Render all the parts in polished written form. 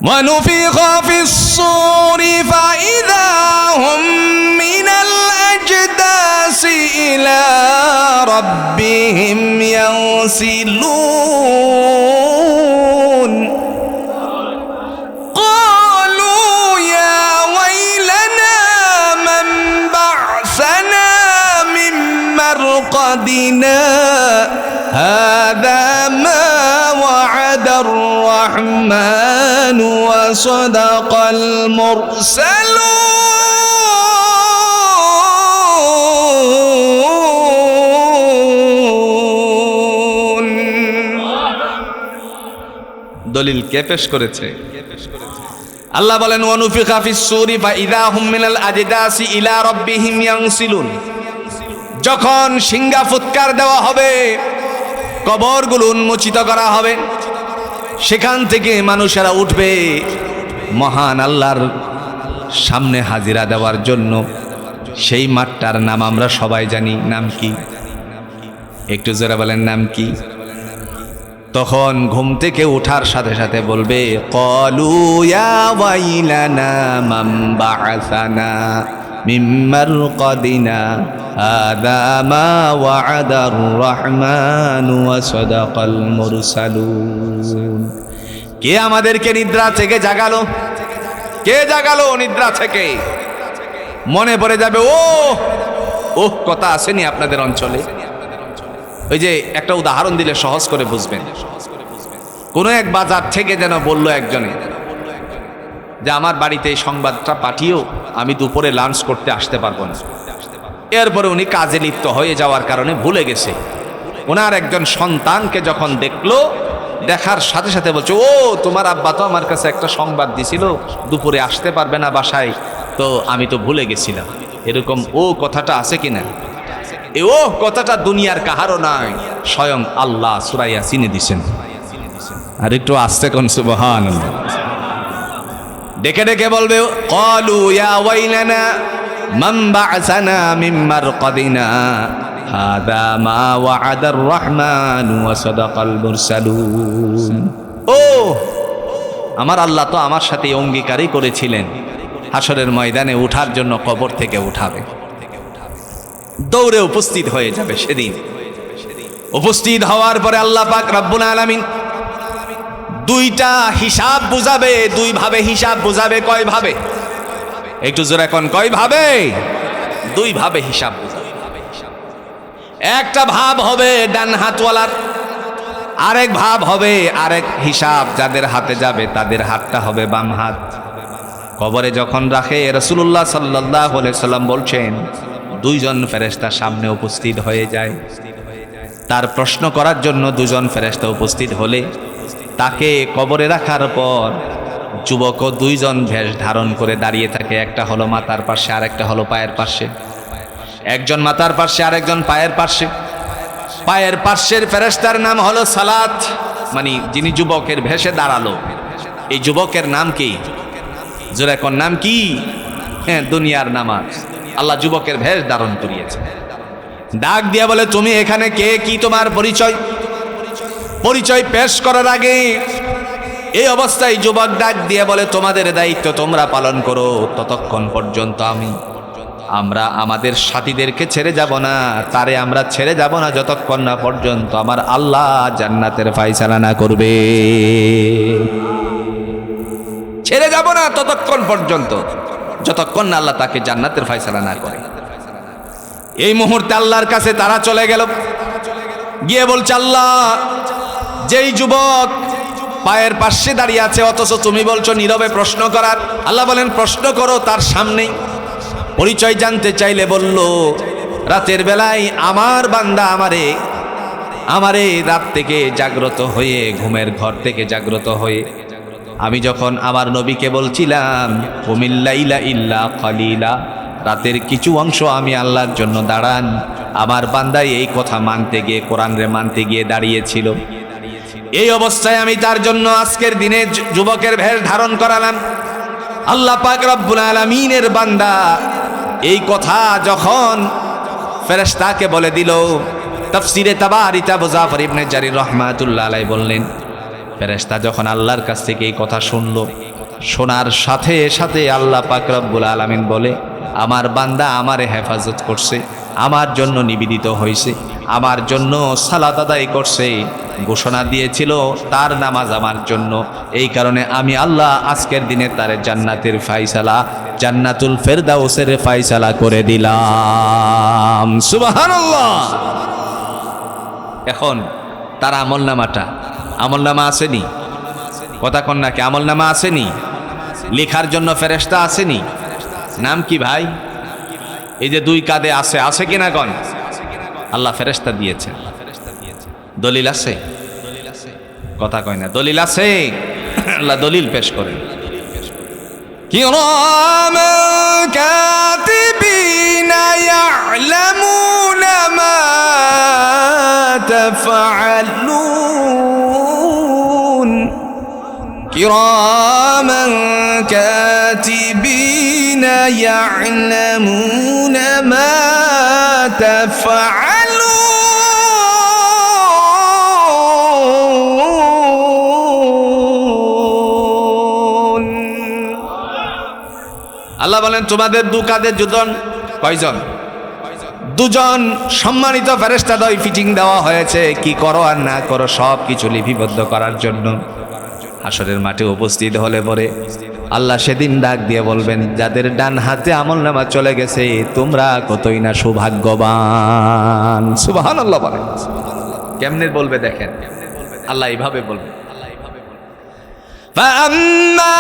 ونفخ في الصور فإذا هم من الأجداث إلى ربهم ينسلون قالوا يا ويلنا من بعثنا من مرقدنا هذا ما وعد الرحمن وصدق المرسلون দলিল কে পেশ করেছে? আল্লাহ বলেন ওয়ানুফিখা ফিস সূরি ফাইযা হুম মিনাল আজদাসি ইলা রাব্বিহিম ইয়ানসিলুন। যখন সিংহা ফুৎকার দেওয়া হবে, কবরগুলো উন্মোচিত করা হবে, সেখান থেকে মানুষেরা উঠবে মহান আল্লাহর সামনে হাজিরা দেওয়ার জন্য। সেই মাঠটার নাম আমরা সবাই জানি, নাম কি? একটু জোরে বলেন, নাম কি? তখন ঘুম থেকে ওঠার সাথে সাথে বলবে ক্বালু ইয়া ওয়াইলানা মান বা'আসানা মিন মারকাদিনা হাযা মা ওয়া'আদার রহমান ওয়া সাদাকাল মুরসালুন। কে আমাদেরকে নিদ্রা থেকে জাগালো? কে জাগালো নিদ্রা থেকে? মনে পড়ে যাবে ও কথা আসেনি আপনাদের অঞ্চলে? ওই যে একটা উদাহরণ দিলে সহজ করে বুঝবেন। কোন এক বাজার থেকে যেন বলল একজনে যে আমার বাড়িতে এই সংবাদটা পাঠিয়েও, আমি দুপুরে লাঞ্চ করতে আসতে পারবো না। এরপরে উনি কাজে লিপ্ত হয়ে যাওয়ার কারণে ভুলে গেছে। ওনার একজন সন্তানকে যখন দেখলো, দেখার সাথে সাথে বলছে তোমার আব্বা তো আমার কাছে একটা সংবাদ দিছিল দুপুরে আসতে পারবে না বাসায়, তো আমি তো ভুলে গেছিলাম। এরকম কথাটা আছে কিনা? কথাটা দুনিয়ার কাহারও নাই, স্বয়ং আল্লাহ সূরা ইয়াসিনে দিছেন। আর একটু আস্তে কোন সুবহানাল্লাহ। ডেকে ডেকে বলবে ক্বালু ইয়া ওয়াইলানা মান বা'আসানা মিন মারকাদিনা হাযা মা ওয়া'আদার রহমান ওয়া সাদাকাল মুরসালুন। আমার আল্লাহ তো আমার সাথে অঙ্গীকারই করেছিলেন হাসরের ময়দানে উঠার জন্য, কবর থেকে উঠাবে। দৌড়ে উপস্থিত হয়ে যাবে সেদিন। উপস্থিত হওয়ার পরে আল্লাহ পাক রব্বুল আলামিন দুইটা হিসাব বুঝাবে, দুই ভাবে হিসাব বুঝাবে। কয় ভাবে? একটু জোরে কোন, কয় ভাবে? দুই ভাবে হিসাব বুঝাবে। একটা ভাব হবে ডান হাতওয়ালার, আরেক ভাব হবে, আরেক হিসাব যাদের হাতে যাবে তাদের হাতটা হবে বাম হাত। কবরে যখন রাখে রাসূলুল্লাহ সাল্লাল্লাহু আলাইহি সাল্লাম বলছেন দুইজন ফেরেশতা সামনে উপস্থিত হয়ে যায়। তার প্রশ্ন করার জন্য দুজন ফেরেশতা উপস্থিত হলে তাকে কবরে রাখার পর যুবকও দুইজন ভেষ ধারণ করে দাঁড়িয়ে থাকে। একটা হলো মাথার পাশে, আরেকটা হলো পায়ের পাশে। একজন মাথার পাশে, আরেকজন পায়ের পাশে। পায়ের পাশের ফেরেশতার নাম হলো সালাত, মানে যিনি যুবকের ভেষে দাঁড়ালো, এই যুবকের নাম কি? জোরে কোন, নাম কি? হ্যাঁ, দুনিয়ার নামাজ। আল্লাহ যুবকের ভেষ ধারণ করিয়েছে। ডাক দিয়া বলে তুমি এখানে কে, কি তোমার পরিচয়? পরিচয় পেশ করার আগে এই অবস্থায় যুবক ডাক দিয়ে বলে তোমাদের দায়িত্ব তোমরা পালন করো, ততক্ষণ পর্যন্ত আমরা আমাদের সাথীদেরকে ছেড়ে যাব না, তারে আমরা ছেড়ে যাব না যতক্ষণ না পর্যন্ত আমার আল্লাহ জান্নাতের ফায়সালা না করবে। ছেড়ে যাব না ততক্ষণ পর্যন্ত যতক্ষণ না আল্লাহ তাকে জান্নাতের ফায়সালা না করে। এই মুহূর্তে আল্লাহর কাছে তারা চলে গেল, গিয়ে বলছে আল্লাহ, যেই যুবক পায়ের পাশে দাঁড়িয়ে আছে অথচ তুমি বলছো নীরবে প্রশ্ন করার। আল্লাহ বলেন প্রশ্ন করো তার সামনেই। পরিচয় জানতে চাইলে বলল রাতের বেলায় আমার বান্দা আমারে রাত থেকে জাগ্রত হয়ে, ঘুমের ঘর থেকে জাগ্রত হয়ে আমি যখন আমার নবীকে বলছিলাম কুমিল লাইলা ইল্লা কালিলা, রাতের কিছু অংশ আমি আল্লাহর জন্য দাঁড়ান, আমার বান্দাই এই কথা মানতে গিয়ে, কোরআনে মানতে গিয়ে দাঁড়িয়েছিল। এই অবস্থায় আমি তার জন্য আজকের দিনে যুবকের ভেষ ধারণ করালাম। আল্লাহ পাক রব্বুল আলামিনের বান্দা এই কথা যখন ফেরেশতাকে বলে দিল, তাফসিরে তাবারি জাফর ইবনে জারির রাহমাতুল্লাহ আলাইহি বললেন ফেরেশতা যখন আল্লাহর কাছ থেকে এই কথা শুনল, শোনার সাথে সাথে আল্লাহ পাক রব্বুল আলামিন বলে, আমার বান্দা আমারে হেফাজত করছে, আমার জন্য নিবেদিত হয়েছে, আমার জন্য সালাত আদায় করছে, ঘোষণা দিয়েছিল তার নামাজ আমার জন্য, এই কারণে আমি আল্লাহ আজকের দিনে তার জান্নাতের ফায়সালা, জান্নাতুল ফেরদাউসের ফায়সালা করে দিলাম। সুবহানাল্লাহ। এখন তার আমলনামা আসেনি? কথা কন নাকি? আমলনামা আসেনি? লেখার জন্য ফেরেশতা আসেনি? নাম কি ভাই? এই যে দুই কাঁধে আছে কিনা কন? আল্লাহ ফেরেশতা দিয়েছে। দলিল আছে? কথা কয় না। দলিল আছে? আল্লাহ দলিল পেশ করেন। কিরামান কাতিবিনা ইয়ালামুনা মা তাফআলুন। কিরামান কাতিবিনা ইয়ালামুনা মা তাফআলুন। আল্লাহ বলেন তোমাদের দু কাঁধে দুজন, কয়জন? দুজন সম্মানিত ফেরেশতা দ্বয় ফিটিং দেওয়া হয়েছে, কি করো আর না করো সব কিছু লিপিবদ্ধ করার জন্য। হাসরের মাঠে উপস্থিত হলে পরে আল্লাহ সেদিন ডাক দিয়ে বলবেন, যাদের ডান হাতে আমলনামা চলে গেছে তোমরা কতই না সৌভাগ্যবান। সুবহানাল্লাহ বলেন। কেমনে বলবে দেখেন, আল্লাহ এইভাবে বলবে, فأما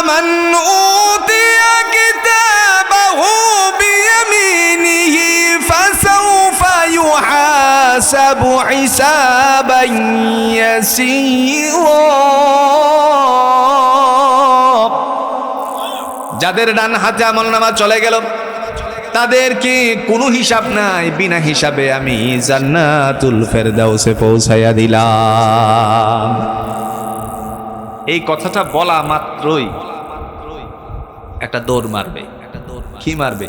من أوتي كتابه بيمينه فسوف يحاسب حسابا يسيرا। যাদের ডান হাতে আমলনামা চলে গেল তাদেরকে কোনো হিসাব নাই, বিনা হিসাবে আমি জান্নাতুল ফেরদাউসে পৌঁছাইয়া দিলাম। এই কথাটা বলা মাত্রই একটা দৌড় মারবে। কি মারবে?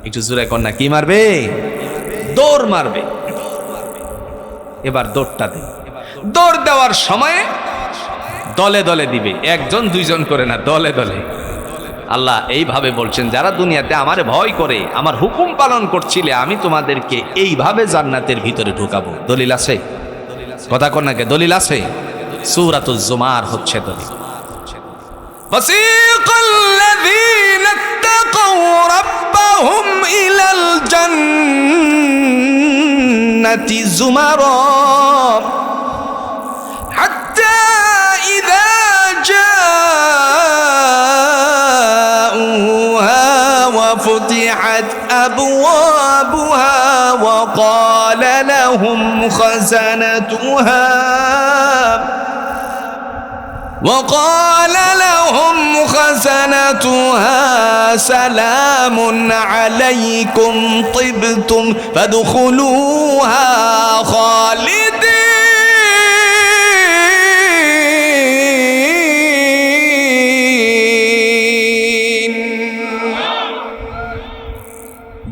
একটু জোরে কর না, কি মারবে? দৌড় মারবে। এবার দৌড়টা দে। দৌড় দেওয়ার সময়ে দলে দলে দিবে, একজন দুইজন করে না, দলে দলে। আল্লাহ এইভাবে বলছেন, যারা দুনিয়াতে আমারে ভয় করে, আমার হুকুম পালন করছিলে, আমি তোমাদেরকে এইভাবে জান্নাতের ভিতরে ঢুকাবো। দলিল আছে? কথা কর না কে? দলিল আছে? সূরাতুজ জুমার হচ্ছে দলিল। ফাসিকাল্লাযীনা ইত্তাকাউ রাব্বাহুম ইলাল জান্নাতি যুমারা হাত্তা ইযা জাউহা ওয়া ফুতিহাত আবওয়াবুহা ওয়া ক্বালা লাহুম খাযানাতুহা وقال لهم خزنتها سلام عليكم طبتم فادخلوها خالدين।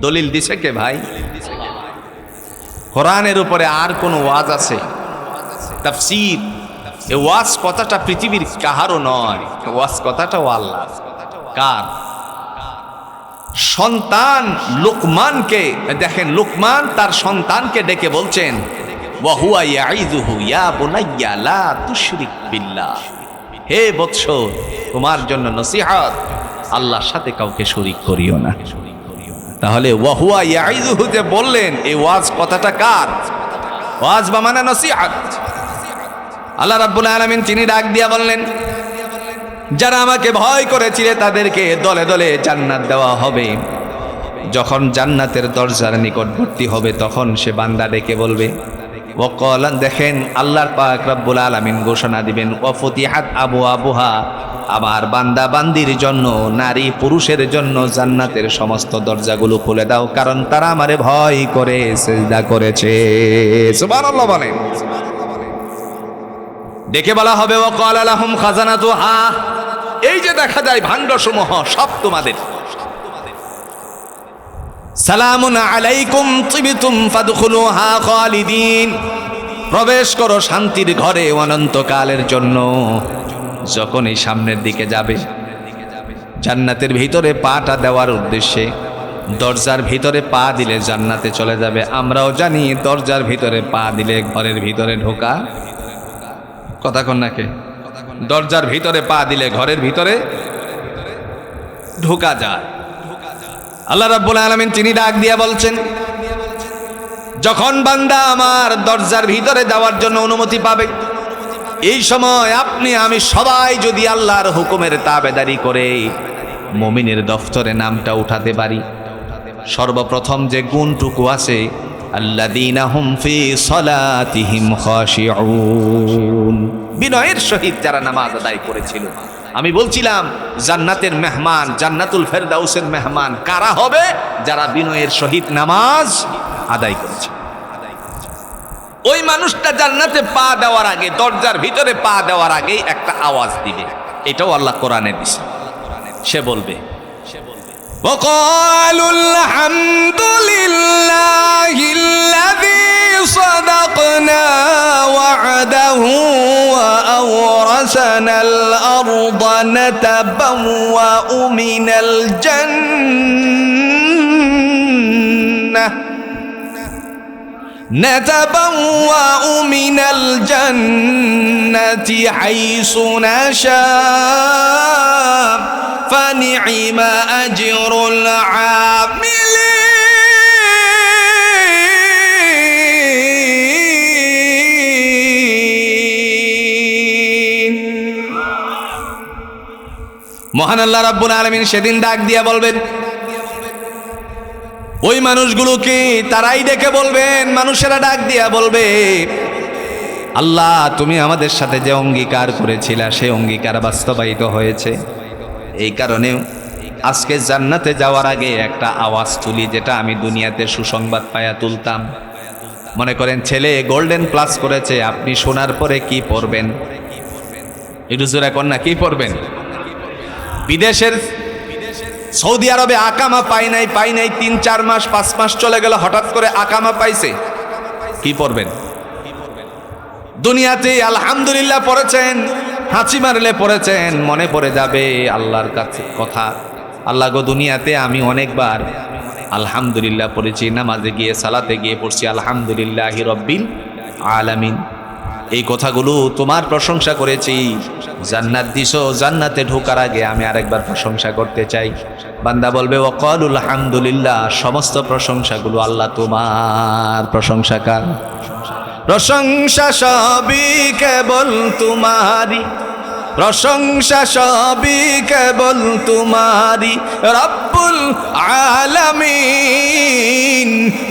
দলিল দিছে কে ভাই? কোরআনের উপরে আর কোন ওয়াজ আছে? তাফসীর। এই ওয়াজ কথাটা পৃথিবীর কাহারও নয়, ওয়াজ কথাটাও আল্লাহ। কার? সন্তান লুকমানকে দেখেন, লুকমান তার সন্তানকে ডেকে বলছেন, ওয়া হুয়া ইয়াইযুহু ইয়া বুনাইয়া লা তুশরিক বিল্লাহ। হে বৎস, তোমার জন্য নসিহত, আল্লাহর সাথে কাউকে শরীক করিও না। তাহলে ওয়া হুয়া ইয়াইযুহু যে বললেন, এই ওয়াজ কথাটা কার? ওয়াজ বা মানে নসিহত। আল্লাহ রাব্বুল আলামিন তিনি ডাক দিয়া বললেন, যারা আমাকে ভয় করেছিলে তাদেরকে দলে দলে জান্নাত দেওয়া হবে। যখন জান্নাতের দরজার নিকটবর্তী হবে তখন সে বান্দা ডেকে বলবে, ওয়াকাল, দেখেন আল্লাহর পাক রাব্বুল আলামিন ঘোষণা দিবেন, ওয়াফতিহাত আবওয়াবুহা, আমার বান্দা বান্দির জন্য, নারী পুরুষের জন্য জান্নাতের সমস্ত দরজাগুলো খুলে দাও, কারণ তারা আমারে ভয় করে সিজদা করেছে। সুবহানাল্লাহ বলেন। ডেকে বলা হবে, ওয়াকাল লাহুম খাজানাতুহা, এই যে দেখা যায় ভাণ্ডসমূহ সব তোমাদের। সালামুন আলাইকুম তিবতুম ফাদখুলুহা খালিদিন, প্রবেশ করো শান্তির ঘরে অনন্তকালের জন্য। যখন এই সামনের দিকে যাবে, জান্নাতের ভিতরে পাটা দেওয়ার উদ্দেশ্যে দরজার ভিতরে পা দিলে জান্নাতে চলে যাবে। আমরাও জানি দরজার ভিতরে পা দিলে ঘরের ভিতরে ঢোকা কথা কন নাকে, দরজার ভিতরে পা দিলে ঘরের ভিতরে ঢোকা যায়। আল্লাহ রাব্বুল আলামিন তিনি ডাক দিয়া বলছেন, যখন বান্দা আমার দরজার ভিতরে যাওয়ার জন্য অনুমতি পাবে, এই সময় আপনি আমি সবাই যদি আল্লাহর হুকুমের তাবেদারি করে মুমিনের দফতরে নামটা উঠাতে পারি, সর্বপ্রথম যে গুণটুকু আছে, আল্লাযীনা হুম ফি সালাতিহিম খাশিউন, বিনয়ের সহিত যারা নামাজ আদায় করেছিল। আমি বলছিলাম জান্নাতের মেহমান, জান্নাতুল ফেরদাউসের মেহমান কারা হবে? যারা বিনয়ের সহিত নামাজ আদায় করেছে। ওই মানুষটা জান্নাতে পা দেওয়ার আগে, দরজার ভিতরে পা দেওয়ার আগে একটা আওয়াজ দিবে। এটাও আল্লাহ কোরআনে দিছে। সে বলবে, وقالوا الحمد لله الذي صدقنا وعده وأورثنا الأرض نتبوأ من الجنة حيث نشاء فنعم أجر العاملين। মহান আল্লাহ রাব্বুল আলামিন সেদিন ডাক দিয়া বলবেন, ওই মানুষগুলোকে তারাই ডেকে বলবেন, মানুষেরা ডাক দিয়া বলবে, আল্লাহ তুমি আমাদের সাথে যে অঙ্গীকার করেছিলা সেই অঙ্গীকার বাস্তবায়িত হয়েছে। এই কারণে আজকে জান্নাতে যাওয়ার আগে একটা আওয়াজ তুলি, যেটা আমি দুনিয়াতে সুসংবাদ পায়া তুলতাম। মনে করেন ছেলে গোল্ডেন প্লাস করেছে, আপনি শোনার পরে কি পড়বেন? একটু জোরে কন্যা কি পড়বেন? বিদেশের সৌদি আরবে আকামা পাই নাই 3-4 মাস 5 মাস চলে গেল, হঠাৎ করে আকামা পাইছে, কি পড়বেন? দুনিয়াতে আলহামদুলিল্লাহ পড়েছেন, হাঁচি মারলে পড়েছেন, মনে পড়ে যাবে আল্লাহর কাছে কথা, আল্লাহ গো দুনিয়াতে আমি অনেকবার আলহামদুলিল্লাহ পড়েছি, নামাজে গিয়ে সালাতে গিয়ে পড়ছি আলহামদুলিল্লাহি রব্বিল আলামিন। এই কথাগুলো তোমার প্রশংসা করেছি, জান্নাত দিছো, জান্নাতে ঢোকার আগে আমি আরেকবার প্রশংসা করতে চাই। বান্দা বলবে ওয়াকালুল হামদুলিল্লাহ, সমস্ত প্রশংসাগুলো আল্লাহ তোমার। প্রশংসাকার প্রশংসা সবই কেবল তোমারি, প্রশংসা সবই কেবল তোমারি, রব্বুল আলামিন।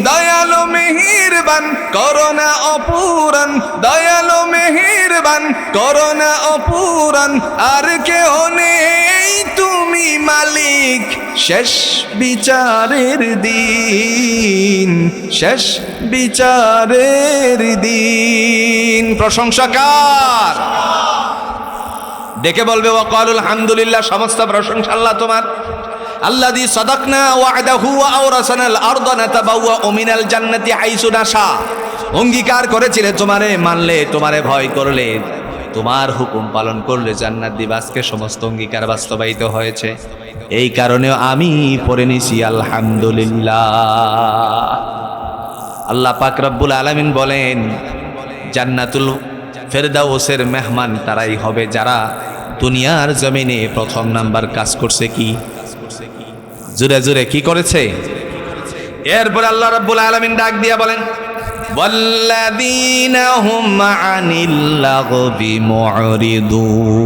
দয়ালু মেহেরবান করোনা অপুরান, দয়ালু মেহেরবান করোনা অপুরান, আর কেউ নেই তুমি মালিক শেষ বিচারের দিন, শেষ বিচারের দিন। প্রশংসাকার দেখে বলবে ওয়াকালুল হামদুলিল্লাহ, সমস্ত প্রশংসা আল্লাহ তোমার। আল্লাযী সাদাকনা ওয়া'দাহু ওয়া আওরাসানাল আরদা নাতাবাওয়াউ মিনাল জান্নাতি হাইসু নাশা, অঙ্গীকার করেছিলে তোমারে মানলে, তোমারে ভয় করলে, তোমার হুকুম পালন করলে জান্নাত দিবা। আজকে সমস্ত অঙ্গীকার বাস্তবায়িত হয়েছে, এই কারণে আমি পড়ে নিছি আলহামদুলিল্লাহ। আল্লাহ পাক রব্বুল আলামিন বলেন, জান্নাতুল ফেরদাউসের মেহমান তারাই হবে যারা দুনিয়ার জমিনে প্রথম নাম্বার কাজ করছে। কি জোরে জোরে কি করেছে? এরপর আল্লাহ রাব্বুল আলামিন ডাক দিয়া বলেন, ওয়াল্লাযীনা হুম আনিল লাগবি মুরিদুন,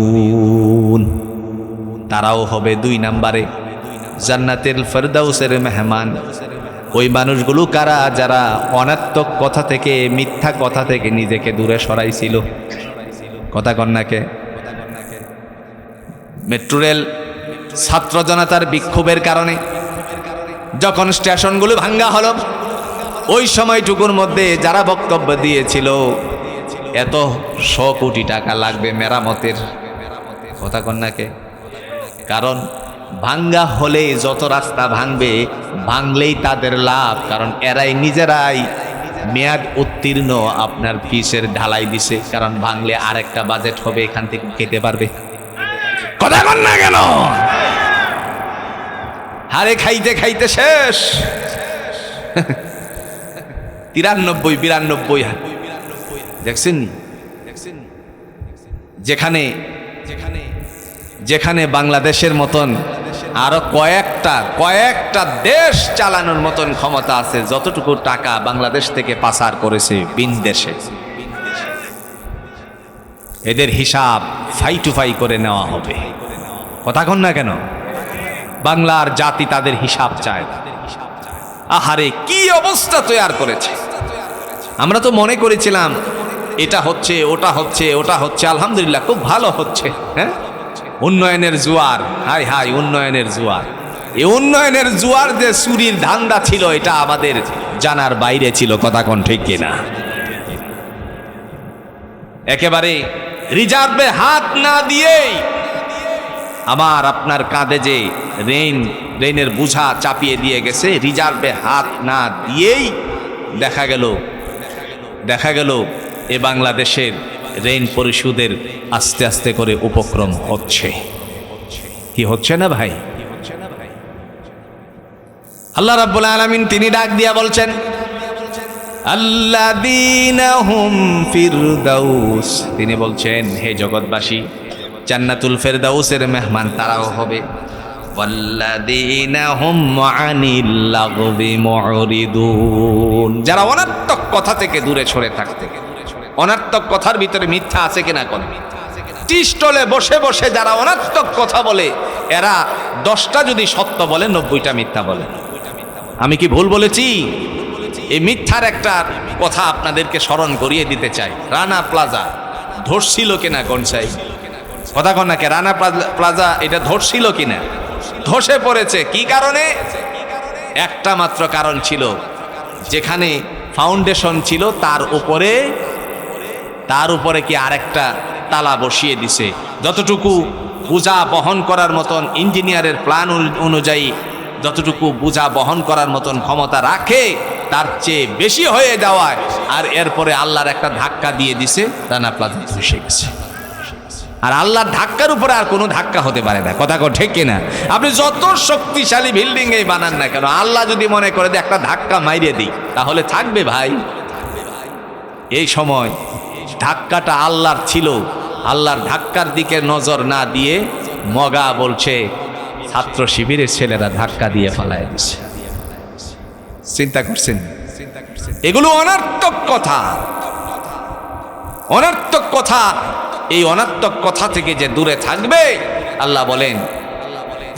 তারাও হবে 2 নম্বরে জান্নাতুল ফেরদাউসের মেহমান। ওই মানুষগুলো কারা? যারা অনাত্মক কথা থেকে, মিথ্যা কথা থেকে নিজেকে দূরে সরাইছিল। কথা কন্যাকে মেট্রো রেল ছাত্র জনতার বিক্ষোভের কারণে যখন স্টেশনগুলো ভাঙ্গা হলো, ওই সময়টুকুর মধ্যে যারা বক্তব্য দিয়েছিল এত 100 কোটি টাকা লাগবে মেরামতের, কথা কন্যাকে, কারণ ভাঙ্গা হলে যত রাস্তা ভাঙবে, ভাঙলেই তাদের লাভ, কারণ এরাই নিজেরাই মেয়াদ উত্তীর্ণ আপনার ফিসের ঢালাই দিছে, কারণ ভাঙলে আরেকটা বাজেট হবে, এখান থেকে খেতে পারবে। কথা বল না কেন? হারে খাইতে খাইতে শেষ। 93-92 দেখছেন, যেখানে যেখানে বাংলাদেশের মতন আরো কয়েকটা দেশ চালানোর মতন ক্ষমতা আছে, যতটুকু টাকা বাংলাদেশ থেকে পাচার করেছে ভিন দেশে, এদের হিসাব ফাই টু ফাই করে নেওয়া হবে। কথা কন না কেন? বাংলার জাতি তাদের হিসাব চায়। আহারে কি অবস্থা তৈরি করেছে! আমরা তো মনে করেছিলাম এটা হচ্ছে, ওটা হচ্ছে, ওটা হচ্ছে, আলহামদুলিল্লাহ খুব ভালো হচ্ছে। হ্যাঁ, উন্নয়নের জোয়ার, হাই হাই উন্নয়নের জোয়ার। এই উন্নয়নের জোয়ার যে চুরির ধান্দা ছিল, এটা আমাদের জানার বাইরে ছিল। কথা কোন ঠিক কিনা? একেবারে রিজার্ভে হাত না দিয়েই আমার আপনার কাঁধে যে রেইনের বোঝা চাপিয়ে দিয়ে গেছে, রিজার্ভে হাত না দিয়েই দেখা গেল এ বাংলাদেশের ঋণ পরিশোধের আস্তে আস্তে করে উপক্রম হচ্ছে। কি হচ্ছে না ভাই? আল্লাহ রাব্বুল আলামিন তিনি ডাক দিয়া বলছেন, আল্লাযীনা হুম ফিরদাউস, তিনি বলছেন হে জগৎবাসী, জান্নাতুল ফেরদাউসের মেহমান তারাও হবে। ওয়াল্লাযীনা হুম আনিল লাগবি মুরিদুন, যারা অনর্থক কথা থেকে দূরে সরে থাকতে। অনর্থক কথার ভিতরে মিথ্যা আছে কিনা কোন? টি স্টলে বসে বসে যারা অনর্থক কথা বলে, এরা 10টা যদি সত্য বলে 90টা মিথ্যা বলে। আমি কি ভুল বলেছি? এই মিথ্যার একটা কথা আপনাদেরকে স্মরণ করিয়ে দিতে চাই। রানা প্লাজা ধরছিল কিনা কোন চাই? কথা কন নাকি? রানা প্লাজা এটা ধরছিল কিনা? ধসে পড়েছে। কি কারণে? একটা মাত্র কারণ ছিল, যেখানে ফাউন্ডেশন ছিল তার উপরে কি আরেকটা তালা বসিয়ে দিছে। যতটুকু বোঝা বহন করার মতন ইঞ্জিনিয়ারের প্ল্যান অনুযায়ী যতটুকু বোঝা বহন করার মতন ক্ষমতা রাখে, তার চেয়ে বেশি হয়ে যাওয়ায় আর এরপরে আল্লাহর একটা ধাক্কা দিয়ে দিছে, রানা প্লাজা ধসে গেছে। আর আল্লাহর ধাক্কার উপরে আর কোনো ধাক্কা হতে পারে না। কথা কো ঠিক কিনা? আপনি যত শক্তিশালী বিল্ডিং এই বানান না কেন, আল্লাহ যদি মনে করে যে একটা ধাক্কা মাইরে দিই, তাহলে থাকবে ভাই? এই সময় ধাক্কাটা আল্লাহর ছিল। আল্লাহর ধাক্কার দিকে নজর না দিয়ে মগা বলছে ছাত্র শিবিরের ছেলেরা ধাক্কা দিয়ে ফালায় দিচ্ছে। চিন্তা করছেন? এগুলো অনর্থক কথা, অনর্থক কথা। এই অনর্থক কথা থেকে যে দূরে থাকবে, আল্লাহ বলেন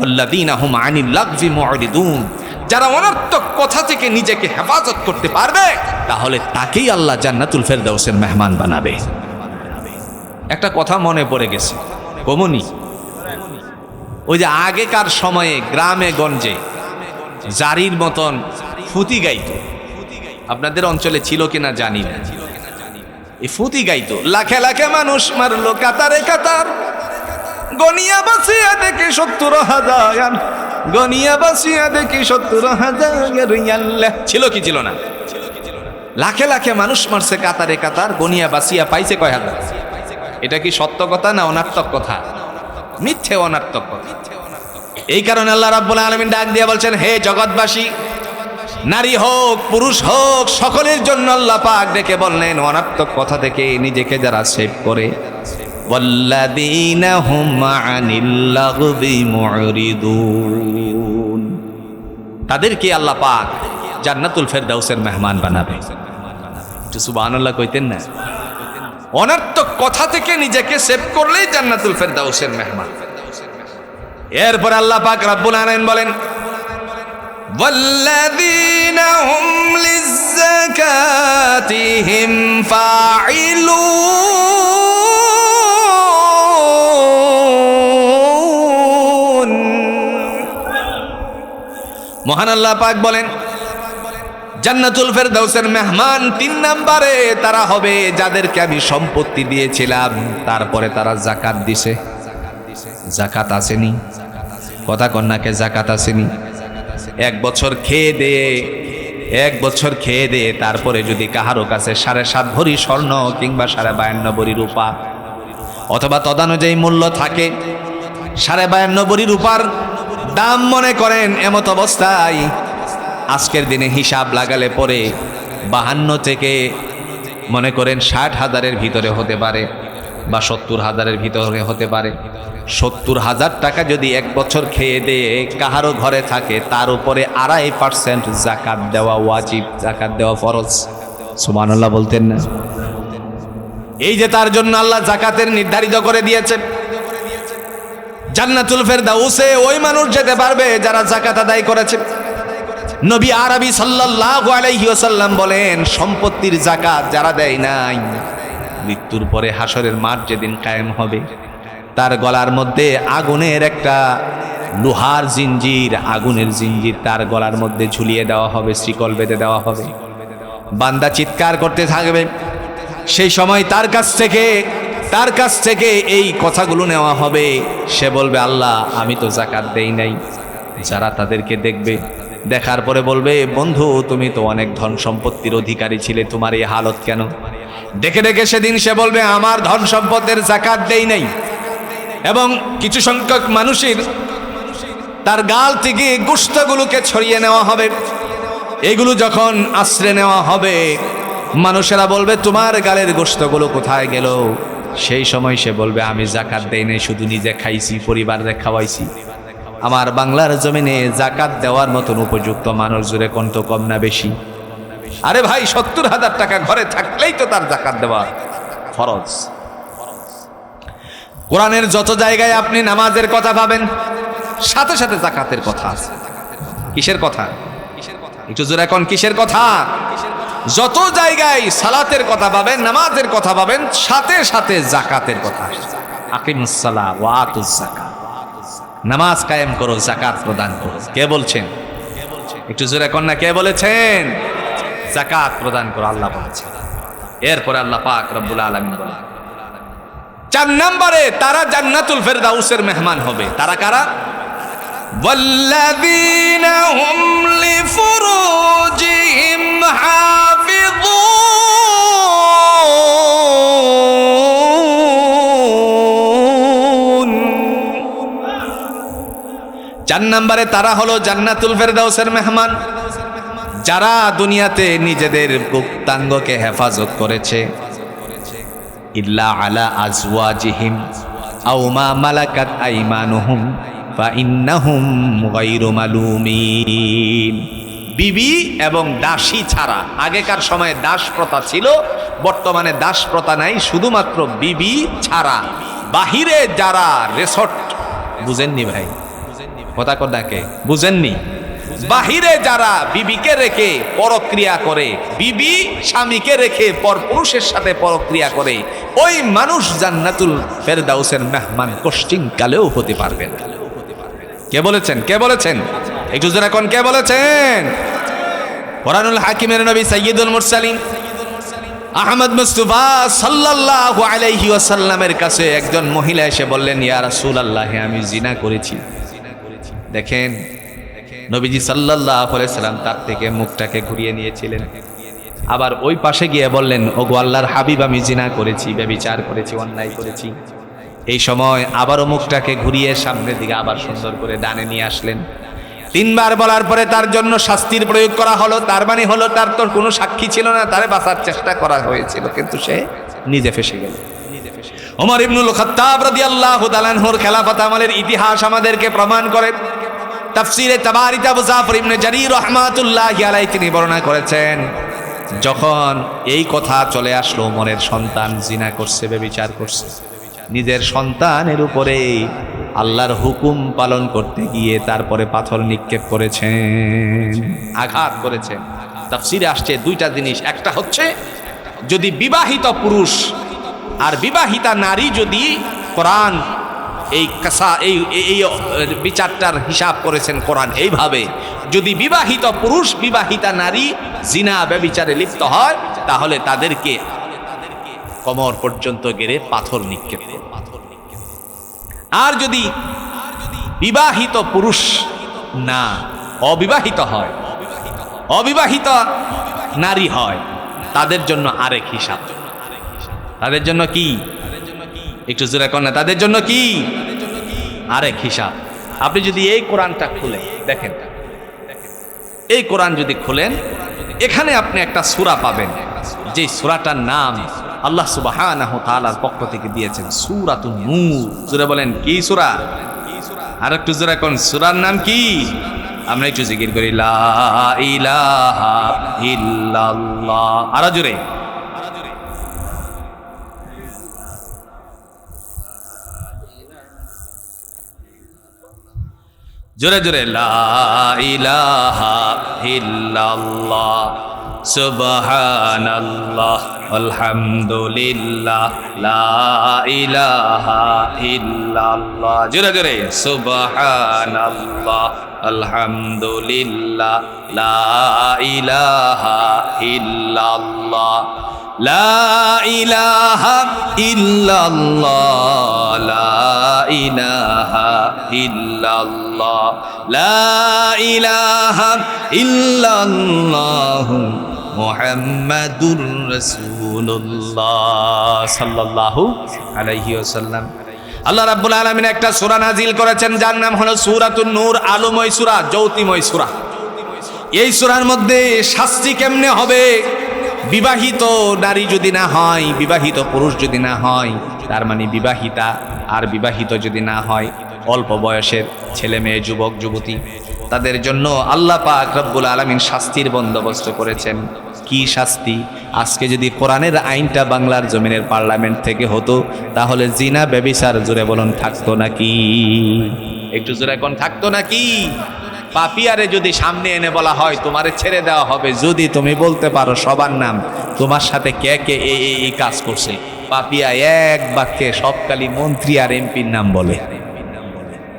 আল্লাযীনা হুম আনিল লাগবি মুরিদুন, যারা অনর্থক কথা থেকে নিজেকে হেফাজত করতে পারবে, তাহলে তাকেই আল্লাহ জান্নাতুল ফেরদাউসের মেহমান বানাবে। একটা কথা মনে পড়ে গেছে, কমনি ওই যে আগেকার সময়ে গ্রামে গঞ্জে জারির মতন ফুতি গাইত। আপনাদের অঞ্চলে ছিল কিনা জানি না। এই ফুতি গাইতো, লাখে লাখে মানুষ মারলো কাতারে কাতার, গনিয়া বাসিয়া দেখি 70,000, গনিয়া বাসিয়া দেখি 70,000। ছিল কি ছিল না? লাখে লাখে মানুষ মারছে কাতারে কাতার, গনিয়া বাসিয়া পাইছে কয় হাজার। এটা কি সত্য কথা না অনার্থক কথা? মিথ্যে অনার্থক কথা। এই কারণে আল্লাহ রাব্বুল আলামিন ডাক দিয়ে বলছেন, হে জগৎবাসী, নারী হোক পুরুষ হোক, সকলের জন্য আল্লাহ পাক ডেকে বললেন, অনার্থক কথা থেকে নিজেকে যারা সেভ করে, ওয়াল্লাযীনা হুম আনিল লাগবি মুরিদুন, তাদেরকে আল্লাহ পাক জান্নাতুল ফেরদাউসের মেহমান বানাবে। একটু সুবহানাল্লাহ কইতেন না? অনার্থক কথা থেকে নিজেকে সেভ করলেই জান্নাতুল ফেরদাউসের মেহমান। এরপর আল্লাহ পাক রব্বুল আলামিন বলেন, والذين هم للزكاتهم فاعلون। মহান আল্লাহ পাক বলেন, জান্নাতুল ফেরদাউসের মেহমান 3 নম্বরে তারা হবে যাদেরকে আমি সম্পত্তি দিয়েছিলাম, তারপরে তারা যাকাত দিছে। যাকাত আসেনি? কথা কন্যাকে যাকাত আসেনি? 1 বছর খেয়ে দিয়ে এক বছর খেয়ে দে, তারপরে যদি কাহারো কাছে 7.5 ভরি স্বর্ণ কিংবা 52.5 ভরি রূপা অথবা তদানুযায়ী মূল্য থাকে, 52.5 ভরি রূপার দাম মনে করেন, এমত অবস্থায় আজকের দিনে হিসাব লাগালে পরে 52 থেকে মনে করেন 60,000-এর ভিতরে হতে পারে বা 70,000-এর ভিতরে হতে পারে। 70,000 টাকা যদি এক বছর খেয়ে দিয়ে কাহারো ঘরে থাকে, তার উপরে 2.5% জাকাত দেওয়া ওয়াজিব, জাকাত দেওয়া ফরজ। সুবহানাল্লাহ বলতেন না? এই যে তার জন্য আল্লাহ জাকাতের নির্ধারিত করে দিয়েছেন। জান্নাতুল ফেরদাউসে ওই মানুষ যেতে পারবে যারা জাকাত আদায় করেছে। নবী আরবি সাল্লাল্লাহু আলাইহি ওয়াসাল্লাম বলেন, সম্পত্তির জাকাত যারা দেয় নাই, মৃত্যুর পরে হাসরের মাঠ যেদিন কায়েম হবে, তার গলার মধ্যে আগুনের একটা লোহার জিঞ্জির, আগুনের জিঞ্জির তার গলার মধ্যে ঝুলিয়ে দেওয়া হবে, শিকল বেঁধে দেওয়া হবে। বান্দা চিৎকার করতে থাকবে, সেই সময় তার কাছ থেকে এই কথাগুলো নেওয়া হবে। সে বলবে, আল্লাহ আমি তো জাকাত দেই নাই। যারা তাদেরকে দেখবে, দেখার পরে বলবে, বন্ধু তুমি তো অনেক ধন সম্পত্তির অধিকারী ছিলে, তোমার এই হালত কেন? ডেকে ডেকে সেদিন সে বলবে, আমার ধন সম্পদের জাকাত দেই নাই। এবং কিছু সংখ্যক মানুষের তার গাল থেকে গোশতগুলোকে ছড়িয়ে নেওয়া হবে। এগুলো যখন আশ্রে নেওয়া হবে, মানুষেরা বলবে, তোমার গালের গোশতগুলো কোথায় গেল? সেই সময় সে বলবে, আমি জাকাত দেই নাই, শুধু নিজে খাইছি, পরিবারে খাওয়াইছি। আমার বাংলার জমিনে জাকাত দেওয়ার মতন উপযুক্ত মানুষ জুড়ে কোনটা কম না বেশি? আরে ভাই, 70,000 টাকা ঘরে থাকলেই তো তার জাকাত দেওয়া ফরজ। কোরআনের যত জায়গায় আপনি নামাজের কথা পাবেন, সাথে সাথে জাকাতের কথা আছে। কিসের কথা? একটু জোরে এখন, কিসের কথা? যত জায়গায় সালাতের কথা পাবেন, নামাজের কথা পাবেন, সাথে সাথে জাকাতের কথা আসছে। আকিমুস সালাহ ওয়া আতুজ যাকাত, নামাজ কায়েম করো, যাকাত প্রদান করো। কে বলছেন? একটু জোরে এখন না, কে বলেছেন? যাকাত প্রদান করো, আল্লাহ বলেছেন। এরপরে আল্লাহ পাক রব্বুল আলামিন বলেন, 4 নম্বরে তারা জান্নাতুল ফেরদাউসের মেহমান হবে। তারা কারা? ওয়াল্লাযীনা হুম লিফুরুজিহিম হাফিযুন। 4 নম্বরে তারা হলো জান্নাতুল ফেরদাউসের মেহমান, যারা দুনিয়াতে নিজেদের গুপ্তাঙ্গকে হেফাজত করেছে। ইল্লা আলা আজওয়াজিহিম আও মা মালাকাত আইমানুহুম ফা ইন্নাহুম গায়রু মালুমিন। বিবি এবং দাসী ছাড়া, আগেকার সময়ে দাস প্রথা ছিল, বর্তমানে দাস প্রথা নাই, শুধুমাত্র বিবি ছাড়া বাহিরে যারা রিসর্ট, বুঝেননি ভাই কথা কোনটাকে? বুঝেননি? বাহিরে যারা বিবিকে রেখে পরক্রিয়া করে, বিবি স্বামীকে রেখে পরপুরুষের সাথে পরক্রিয়া করে, ওই মানুষ জান্নাতুল ফেরদাউসের মেহমান কোশ্চিন কালেও হতে পারবেন। কে বলেছেন? কে বলেছেন? একটু জোরে কোন, কে বলেছেন? কোরআনুল হাকিমের নবী সাইয়্যিদুল মুরসালিন আহমদ মুস্তাফা সাল্লাল্লাহু আলাইহি ওয়াসাল্লামের কাছে একজন মহিলা এসে বললেন, ইয়া রাসূলুল্লাহ, আমি জিনা করেছি। দেখেন, নবীজি সাল্লাল্লাহু আলাইহি সাল্লাম তার থেকে মুখটাকে ঘুরিয়ে নিয়েছিলেন। আবার ওই পাশে গিয়ে বললেন, ওগো আল্লাহর হাবিব, আমি জিনা করেছি, ব্যভিচার করেছি, অন্যায় করেছি। এই সময় আবারও মুখটাকে ঘুরিয়ে সামনের দিকে আবার সুন্দর করে ডানে নিয়ে আসলেন। 3 বার বলার পরে তার জন্য শাস্তির প্রয়োগ করা হলো। তার মানে হলো, তার তো কোনো সাক্ষী ছিল না, তারে বাঁচার চেষ্টা করা হয়েছিল, কিন্তু সে নিজে ফেঁসে গেল। ওমর ইবনুল খাত্তাব রাদিয়াল্লাহু তাআলা আনহুর খেলাফত আমলের ইতিহাস আমাদেরকে প্রমাণ করে। তাফসীরে তাবারিতে আবু জাফর ইবনে জারীর রাহমাতুল্লাহি আলাইহি তিনি বর্ণনা করেছেন, যখন এই কথা চলে আসলো, ওমরের সন্তান জিনা করছে, ব্যভিচার করছে, নিজের সন্তানের উপরে আল্লাহর হুকুম পালন করতে গিয়ে তারপরে পাথর নিক্ষেপ করেছেন, আঘাত করেছেন। তাফসীরে আসছে 2টা জিনিস। একটা হচ্ছে, যদি বিবাহিত পুরুষ আর বিবাহিতা নারী, যদি কোরআন এই বিচারটার হিসাব করেছেন কোরআন এইভাবে, যদি বিবাহিত পুরুষ বিবাহিতা নারী জিনা ব্যভিচারে লিপ্ত হয়, তাহলে তাদেরকে কোমর পর্যন্ত গেড়ে পাথর নিক্ষেপ করে। আর যদি বিবাহিত পুরুষ না, অবিবাহিত হয়, অবিবাহিত নারী হয় তাদের জন্য আরেক হিসাব। তাদের জন্য কি? একটু জোরে কর না, তাদের জন্য কি? আরেক হিসাব। আপনি যদি এই কোরআনটা খুলে দেখেন, এই কোরআন যদি খুলেন, এখানে আপনি একটা সূরা পাবেন, যে সূরাটার নাম আল্লাহ সুবহানাহু ওয়া তাআলার পক্ষ থেকে দিয়েছেন সূরাতুন নূর। জোরে বলেন কি সূরা? আর একটু জোরে কোন সূরার নাম কি? আমরা একটু জিকির করি লা ইলাহা ইল্লাল্লাহ। আরো জোরে, জোরে জোরে লা ইলাহা ইল্লাল্লাহ সুবহানাল্লাহ আলহামদুলিল্লাহ লা ইলাহা ইল্লাল্লাহ। জোরে জোরে সুবহানাল্লাহ আলহামদুলিল্লাহ লা ইলাহা ইল্লাল্লাহ লা ইলাহা ইল্লাল্লাহ লা ইলাহা ইল্লাল্লাহ লা ইলাহা ইল্লাল্লাহ মুহাম্মাদুর রাসূলুল্লাহ সাল্লাল্লাহু আলাইহি ওয়াসাল্লাম। আল্লাহ রাব্বুল আলামিন একটা সূরা নাজিল করেছেন যার নাম হলো সূরাতুন নূর, আলোময় সূরা, জ্যোতিময় সূরা। এই সূরার মধ্যে শাস্তি কেমনে হবে? বিবাহিত নারী যদি না হয়, বিবাহিত পুরুষ যদি না হয়, তার মানে বিবাহিতা আর বিবাহিত যদি না হয়, অল্প বয়সের ছেলে মেয়ে, যুবক যুবতী, তাদের জন্য আল্লাহ পাক রব্বুল আলামিন শাস্তির বন্দোবস্ত করেছেন। কি শাস্তি? আজকে যদি কোরআনের আইনটা বাংলার জমিনের পার্লামেন্ট থেকে হতো, তাহলে জিনা ব্যভিচার জোরে বলুন থাকতো নাকি? একটু জোরে এখন থাকতো নাকি? পাপিয়ারে যদি সামনে এনে বলা হয় তোমারে ছেড়ে দেওয়া হবে যদি তুমি বলতে পারো সবার নাম, তোমার সাথে কে কে এই কাজ করছে, পাপিয়া এক বাক্যে সবকালী মন্ত্রী আর এমপির নাম বলে।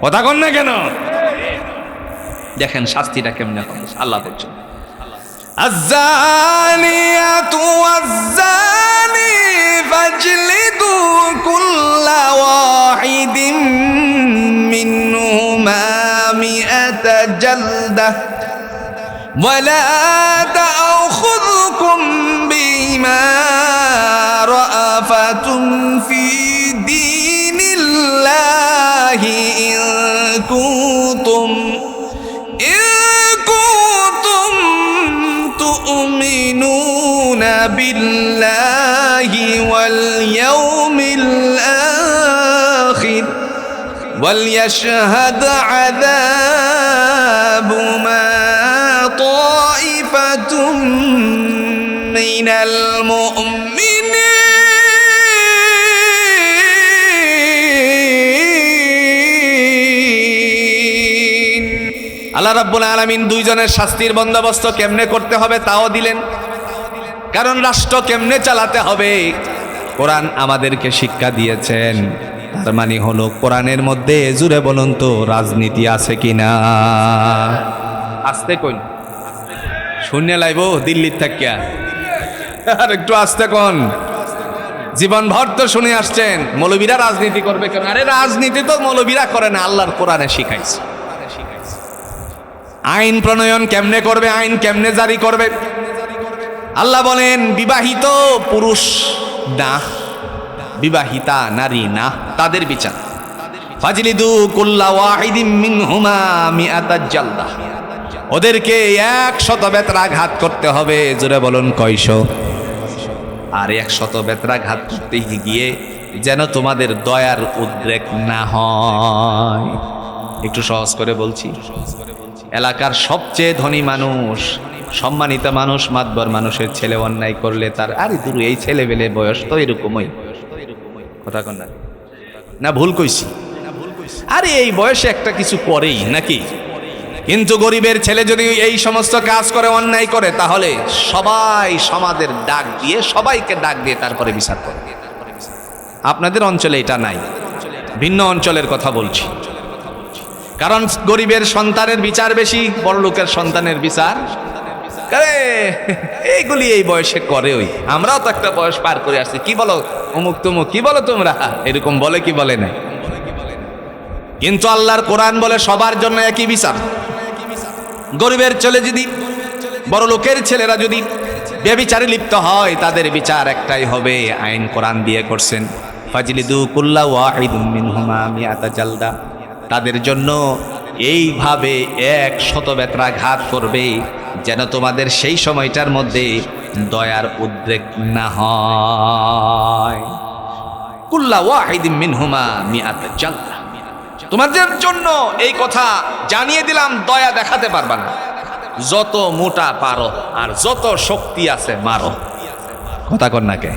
কথা কন না কেন? দেখেন শাস্তিটা কেমনে হবে। আল্লাহ বলছেন আয-যানিয়াতু ওয়াজ-যানি ফাজলিদু কুল্লা ওয়াহিদিন মিনহুমা মিআতা জালদা ওয়ালা তা'খুযুকুম বিমা রাআফাতুম ফি দীনিল্লাহি ইন কুনতুম তু'মিনুনা বিল্লাহি ওয়াল ইয়াউমিল আখির ওয়ালইয়াশহাদ আযাবুমা তা'iফাতুম মিনাল মুমিনিন। আল্লাহ রাব্বুল আলামিন দুইজনের শাস্তির বন্দোবস্ত কেমনে করতে হবে তাও দিলেন, কারণ রাষ্ট্র কেমনে চালাতে হবে কোরআন আমাদেরকে শিক্ষা দিয়েছেন। তার মানে হলো কোরআনের মধ্যে জুড়ে বলুন তো রাজনীতি আছে কিনা? আস্তে কইন, শূন্য লাইব দিল্লির থাকিয়া, আর একটু আস্তে কোন। জীবন ভর তো শুনে আসছেন মৌলবীরা রাজনীতি করবে কেন? আরে রাজনীতি তো মৌলবীরা করে না, আল্লাহর কোরআনে শিখাইছে। আইন প্রণয়ন কেমনে করবে, আইন কেমনে জারি করবে? আল্লাহ বলেন বিবাহিত পুরুষ না, বিবাহিতা নারী না, তাদের বিচার ফাজলিদু কুল্লা ওয়াহিদিন মিনহুমা মিআতা জালদা, ওদেরকে 100 বেত্রাঘাত করতে হবে। জোরে বলুন কয়শো? আর 100 বেত্রাঘাত করতে গিয়ে যেন তোমাদের দয়ার উদ্রেক না হয়। একটু সহজ করে বলছি, এলাকার সবচেয়ে ধনী মানুষ, সম্মানিত মানুষ, মাতবর মানুষের ছেলে অন্যায় করলে তার আরে দূর এই ছেলে বেলে বয়স তো এরকমই, কথা কন না? না ভুল কইছি? আরে এই বয়সে একটা কিছু করেই নাকি? কিন্তু গরিবের ছেলে যদি এই সমস্ত কাজ করে, অন্যায় করে, তাহলে সবাই সমাজের ডাক দিয়ে, সবাইকে ডাক দিয়ে তারপরে বিচার করে। আপনাদের অঞ্চলে এটা নাই, ভিন্ন অঞ্চলের কথা বলছি। কারণ গরিবের সন্তানের বিচার বেশি, বড় লোকের সন্তানের বিচার এইগুলি এই বয়সে করে। ওই আমরাও তো একটা বয়স পার করে আসছি, কি বলো অমুক তমুক, কি বলো তোমরা, এরকম বলে কি বলে না? কিন্তু আল্লাহর কোরআন বলে সবার জন্য একই বিচার। গরিবের ছেলে যদি বড় লোকের ছেলেরা যদি ব্যভিচারে লিপ্ত হয় তাদের বিচার একটাই হবে, আইন কোরআন দিয়ে করছেন, ফাজলিদু কুল্লা ওয়াহিদুম মিনহুমা মিআতা জালদা। তাদের জন্য এইভাবে 100 বেত্রাঘাত করবে যেন তোমাদের সেই সময়টার মধ্যে দয়ার উদ্রেক না হয়। কুল্লা ওয়াহিদিম মিনহুমা মিআতা জালদা। তোমাদের জন্য এই কথা জানিয়ে দিলাম, দয়া দেখাতে পারবা না, যত মোটা পারো আর যত শক্তি আছে মারো। কথা কর না কে?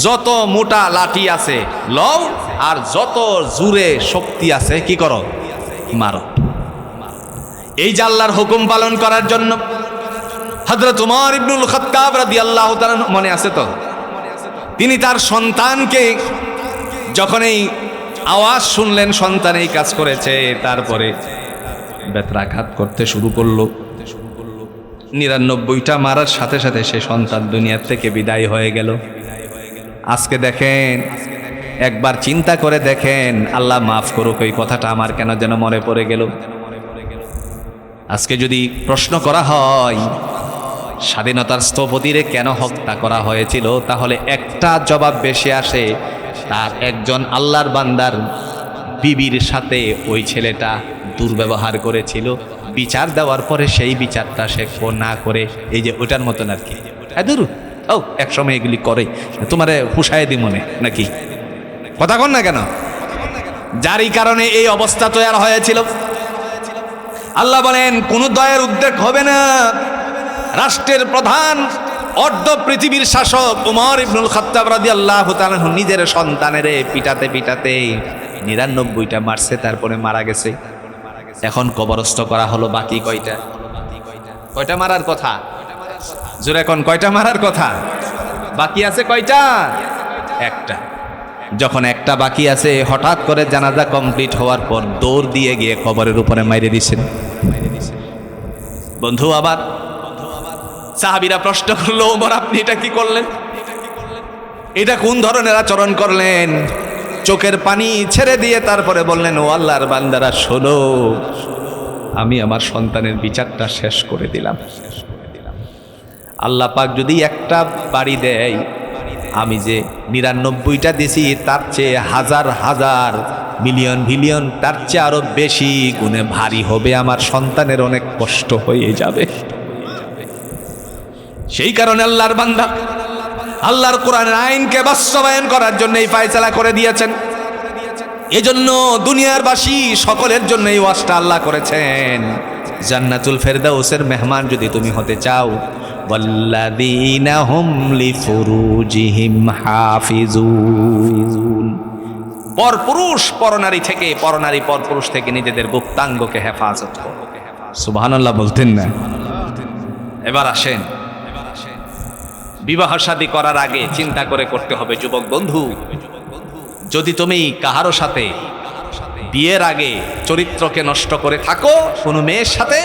যত মোটা লাঠি আছে লও, আর যত জোরে শক্তি আছে কি করো? মারো। এই যে আল্লাহর হুকুম পালন করার জন্য হযরত উমর ইবনুল খাত্তাব রাদিয়াল্লাহু তাআলা, মনে আছে তো, তিনি তার সন্তানকে যখন এই আওয়াজ শুনলেন সন্তান এই কাজ করেছে, তারপরে বেত্রাঘাত করতে শুরু করলো। 99টা মারার সাথে সাথে সে সন্তান দুনিয়ার থেকে বিদায় হয়ে গেল। আজকে দেখেন, একবার চিন্তা করে দেখেন, আল্লাহ মাফ করুক, এই কথাটা আমার কেন যেন মনে পড়ে গেল। আজকে যদি প্রশ্ন করা হয় স্বাধীনতার স্থপতিরে কেন হত্যা করা হয়েছিল, তাহলে একটা জবাব বেশি আসে, তার একজন আল্লাহর বান্দার বিবির সাথে ওই ছেলেটা দুর্ব্যবহার করেছিল, বিচার দেওয়ার পরে সেই বিচারটা সে না করে, এই যে ওটার মতন আর কি, ও একসময় এগুলি করে, তোমারে হুঁশায় দি মনে নাকি? কথা কন না কেন? যারই কারণে এই অবস্থা তৈরি হয়েছিল। আল্লাহ বলেন কোনো দয়ের উদ্রেক হবে না। রাষ্ট্রের প্রধান অর্ধ পৃথিবীর শাসক উমর ইবনুল খাত্তাব রাদিয়াল্লাহু তাআলা নিজের সন্তানের পিটাতে পিটাতে 99টা মারছে, তারপরে মারা গেছে। এখন কবরস্থ করা হলো, বাকি কয়টা? কয়টা মারার কথা? জোরে এখন কয়টা মারার কথা বাকি আছে? কয়টা? একটা। যখন একটা বাকি আছে, হঠাৎ করে জানাজা কমপ্লিট হওয়ার পর দৌড় দিয়ে গিয়ে কবরের উপরে মাইরে দিয়েছেন। বন্ধু, আবার সাহাবীরা প্রশ্ন করলো, ওমর আপনি এটা কি করলেন? এটা কোন ধরনের আচরণ করলেন? চোখের পানি ছেড়ে দিয়ে তারপরে বললেন, ও আল্লাহর বান্দারা শোনো, আমি আমার সন্তানের বিচারটা শেষ করে দিলাম। আল্লাহ পাক যদি একটা বাড়ি দেয়, আমি যে 99টা দিছি তার চেয়ে হাজার হাজার মিলিয়ন বিলিয়ন, তার চেয়ে আরো বেশি গুণে ভারী হবে, আমার সন্তানের অনেক কষ্ট হয়ে যাবে। সেই কারণে আল্লাহর বান্দা আল্লাহর কোরআনের আইনকে বাস্তবায়ন করার জন্য এই ফায়সালা করে দিয়েছেন। এজন্য দুনিয়ারবাসী সকলের জন্য এই ওয়াজটা আল্লাহ করেছেন। জান্নাতুল ফেরদাউসের মেহমান যদি তুমি হতে চাও, ওয়াল্লাযীনা হুম লিফুরুজিহিম হাফিজুন, পরপুরুষ পরনারী থেকে, পরনারী পরপুরুষ থেকে নিজেদের গুপ্তাঙ্গকে হেফাজত করো। সুবহানাল্লাহ বলতেন না? এবার আসেন, বিবাহ শাদী করার আগে চিন্তা করে করতে হবে। যুবক বন্ধু, যদি তুমি কাহারো সাথে বিয়ের আগে চরিত্রকে নষ্ট করে থাকো কোনো মেয়ের সাথে,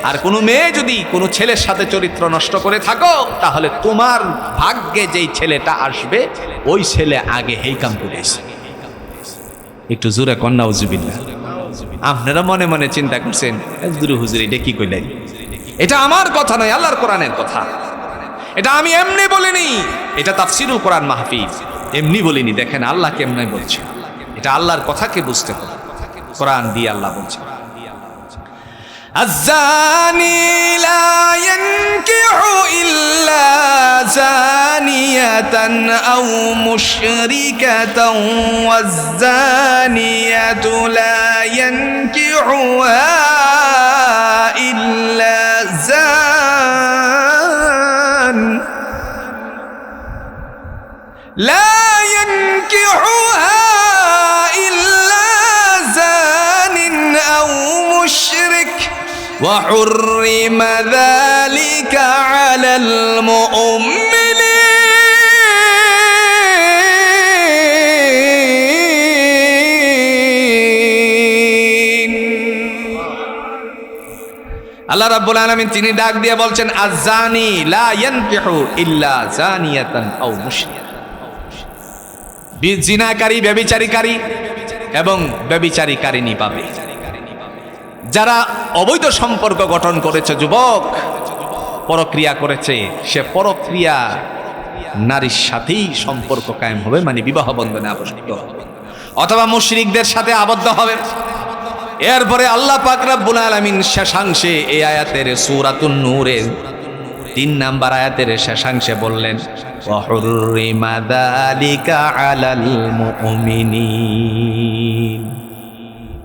আর কোনো মেয়ে যদি কোনো ছেলের সাথে চরিত্র নষ্ট করে থাকো, তাহলে তোমার ভাগ্যে যেই ছেলেটা আসবে ওই ছেলে আগে হেই কাম করেছে। একটু জোরে কন্যা উজুবিল্লাহ। আপনারা মনে মনে চিন্তা করছেন, হুজুর এটা কি কইলেন? এটা আমার কথা নয়, আল্লাহর কোরআনের কথা। এটা আমি এমনি বলিনি, এটা তাফসিরুল কোরআন মাহফিজ, এমনি বলিনি। দেখেন আল্লাহ কেমনে বলছে, এটা আল্লাহর কথাকে বুঝতে হবে। কোরআন দিয়ে আল্লাহ বলছে, আয-যানি লা ইয়ানকিহু ইল্লা যানিয়াতান আও মুশরিকাতান ওয়াজ-যানিয়াতু লা ইয়ানকিহুহা ইল্লা لا ينكحها إلا زان أو مشرك وحرم ذلك على المؤمنين. আল্লাহ রাব্বুল আলামিন তিনি ডাক দিয়ে বলছেন, আয-যানি লা ইয়ানকিহু ইল্লা যানিয়াতান আও মুশরিক। জিনাকারী, ব্যভিচারীকারী এবং ব্যভিচারীকারিনী পাবে। যারা অবৈধ সম্পর্ক গঠন করেছে যুবক, পরক্রিয়া করেছে, সে পরক্রিয়া নারীর সাথেই সম্পর্ক কায়েম হবে, মানে বিবাহ বন্ধনে আবদ্ধ হবে, অথবা মুশরিকদের সাথে আবদ্ধ হবে। এরপরে আল্লাহ পাক রব্বুল আলামিন শেষাংশে এই আয়াতের সূরাতুন নূরের 3 নাম্বার আয়াতের শেষাংশে বললেন, ওয়া হুররিমা যালিকা আলাল মুমিনিন,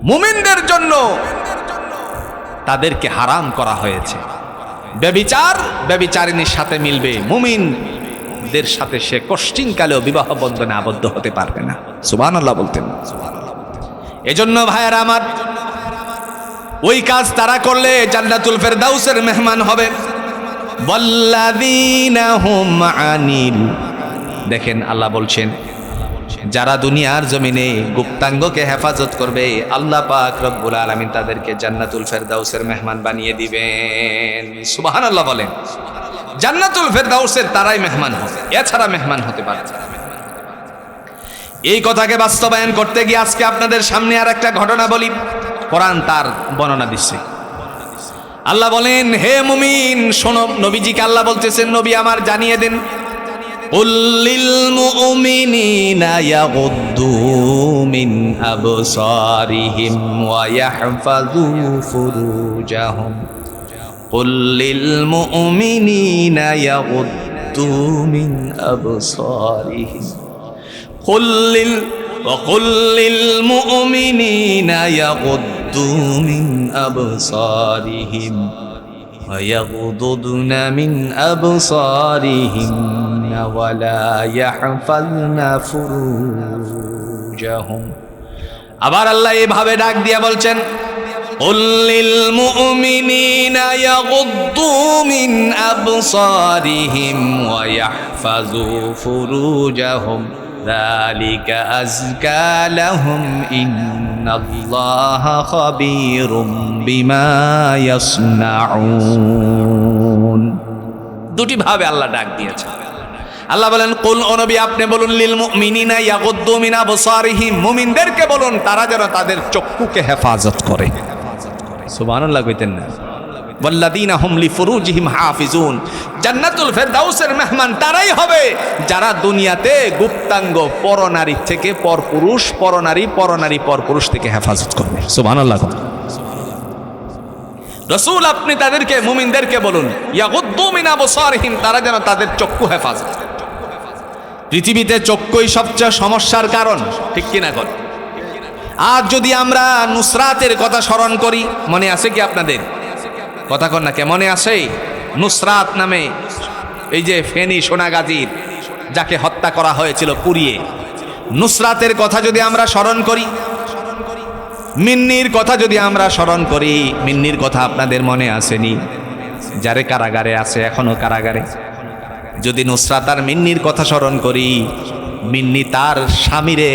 মুমিনদের জন্য তাদেরকে হারাম করা হয়েছে। ব্যভিচার ব্যভিচারিণীর সাথে মিলবে, মুমিনদের সাথে সে কষ্টিনকালেও বিবাহ বন্ধনে আবদ্ধ হতে পারবে না। সুবহানাল্লাহ বলতেন। এজন্য ভাইয়েরা আমার, ওই কাজ তারা করলে জান্নাতুল ফেরদাউসের মেহমান হবে। ওয়াল্লাযীনা হুম আনিল, দেখেন আল্লাহ বলছেন যারা দুনিয়ার জমিনে গুপ্তাঙ্গকে হেফাজত করবে, আল্লাহ পাক রব্বুল আলামিন তাদেরকে জান্নাতুল ফেরদাউসের মেহমান বানিয়ে দিবেন। সুবহানাল্লাহ বলেন। জান্নাতুল ফেরদাউসের তারাই মেহমান হবে, এছাড়া মেহমান হতে পারে না। এই কথাকে বাস্তবায়ন করতে গিয়ে আজকে আপনাদের সামনে আর একটা ঘটনা বলি। কোরআন তার বর্ণনা দিচ্ছে। আল্লাহ বলেন, হে মুমিন শোনো, নবীজিকে আল্লাহ বলতেছেন, নবী আমার জানিয়ে দেন, কুল লিল মুমিনিনা ইয়াগুদ্দু মিন আবসারিহিম ওয়া ইয়াহফাযু ফুরুজাহুম, কুল লিল মুমিনিনা ইয়াগুদ্দু মিন আবসারিহিম, وقل للمؤمنين يغضوا من أبصارهم ويغضضن من أبصارهن ولا يحفظن فروجهم। আবার আল্লাহ এইভাবে ডাক দিয়ে বলছেন, قل للمؤمنين يغضوا من أبصارهم ويحفظوا فروجهم ذلك أزكى لهم إن الله خبير بما يصنعون। দুটি ভাবে আল্লাহ ডাক দিয়েছে। আল্লাহ বলেন, কুল, ও নবী আপনি বলুন, লিল মুমিনিনা ইয়াগুদ্দু মিন আবসারিহিম, মুমিনদেরকে বলুন তারা যেন তাদের চক্ষুকে হেফাজত করে। সুবহানাল্লাহ কইতেন না? ওয়াল্লাযীনা হুম লিফুরুজিহিম হাফিজুন, জান্নাতুল ফেরদাউসের মেহমান তারাই হবে যারা দুনিয়াতে গুপ্তাঙ্গ পরনারী থেকে পরপুরুষ, পরনারী পরপুরুষ থেকে হেফাজত করবে। সুবহানাল্লাহ। রাসূল আপনি তাদেরকে, মুমিনদেরকে বলুন, ইয়াগুদ্দু মিন আবসারিহিম, তারা যেন তাদের চক্ষু হেফাজত করে। পৃথিবীতে চক্ষুই সবচেয়ে সমস্যার কারণ, ঠিক কিনা কর? আর যদি আমরা নুসরাতের কথা স্মরণ করি, মনে আছে কি আপনাদের? কথা কন না কে, মনে আছে? নুসরাত নামে এই যে ফেনী সোনাগাজীর যাকে হত্যা করা হয়েছিল পুড়িয়ে, নুসরাতের কথা যদি আমরা স্মরণ করি, মিন্নির কথা যদি আমরা স্মরণ করি, মিন্নির কথা আপনাদের মনে আসেনি? যারে কারাগারে আছে, এখনো কারাগারে। যদি নুসরাত আর মিন্নির কথা স্মরণ করি, মিন্নি তার স্বামীরে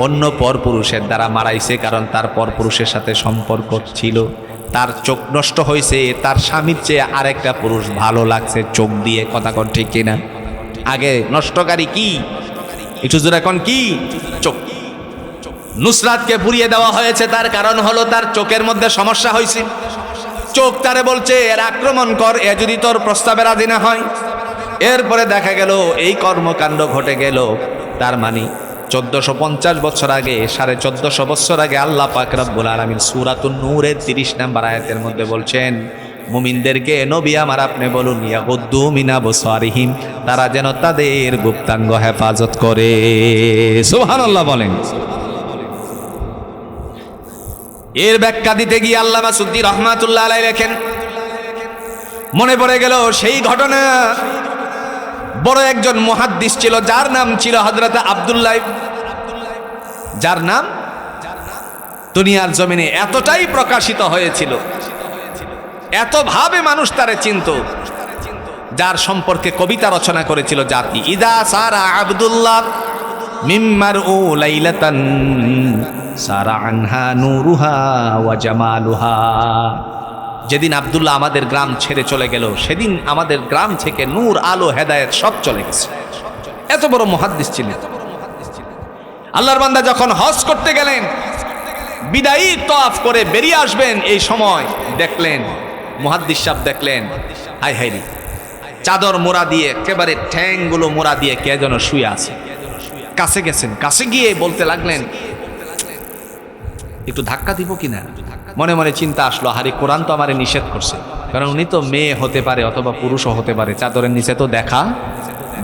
অন্য পরপুরুষের দ্বারা মারাইছে, কারণ তার পরপুরুষের সাথে সম্পর্ক ছিল। তার চোখ নষ্ট হয়েছে, তার স্বামীর চেয়ে আরেকটা পুরুষ ভালো লাগছে চোখ দিয়ে। কথা কন ঠিক কিনা? আগে নষ্টকারী কি? একটু জোরে এখন কি? চোখ। নুসরাতকে পুড়িয়ে দেওয়া হয়েছে, তার কারণ হলো তার চোখের মধ্যে সমস্যা হয়েছে। চোখ তারে বলছে এর আক্রমণ কর, এ যদি তোর প্রস্তাবে রাজি না হয়। এরপরে দেখা গেল এই কর্মকাণ্ড ঘটে গেল। তার মানে 1450 বছর আগে, 1450 বছর আগে আল্লাহ পাক রব্বুল আলামিন সূরাতুন নূরের 30 নম্বর আয়াতের মধ্যে বলছেন, মুমিনদেরকে নবী আমার আপনি বলুন, ইয়াগুদ্দু মিন আবসারিহিম, তারা যেন তাদের গুপ্তাঙ্গ হেফাজত করে। সুবহানাল্লাহ বলেন। এর ব্যাখ্যা দিতে গিয়ে আল্লামা সুদ্দী রহমাতুল্লাহ আলাইহি লেখেন, মনে পড়ে গেল সেই ঘটনা। বড় একজন মুহাদ্দিস ছিল, যার নাম ছিল হযরত আব্দুল্লাহ, যার নাম দুনিয়ার জমিনে এতটাই প্রকাশিত হয়েছিল, এত ভাবে মানুষ তারে চিনত, যার সম্পর্কে কবিতা রচনা করেছিল জাতি। ইদা সারা আব্দুল্লাহ মিম্মারউ লাইলাতান সারা আনহা নূরুহা ওয়া জামালুহা, যেদিন আব্দুল্লাহ আমাদের গ্রাম ছেড়ে চলে গেল, সেদিন আমাদের গ্রাম থেকে নূর, আলো, হেদায়েত সব চলে গেছে। এত বড় মুহাদ্দিস ছিলেন। আল্লাহর বান্দা যখন হজ করতে গেলেন, বিদায়ী তওয়াফ করে বেরিয়ে আসবেন, এই সময় দেখলেন, মুহাদ্দিস সাহেব দেখলেন, হায় হায় রে, চাদর মোড়া দিয়ে একেবারে ঠ্যাংগুলো মোড়া দিয়ে কে যেন শুয়ে আছে। কাছে গেছেন, কাছে গিয়ে বলতে লাগলেন একটু ধাক্কা দিব কিনা। মনে মনে চিন্তা আসলো, হারি কোরআন তো আমারে নিষেধ করছে, কারণ উনি তো মেয়ে হতে পারে অথবা পুরুষও হতে পারে, চাদরের নিচে তো দেখা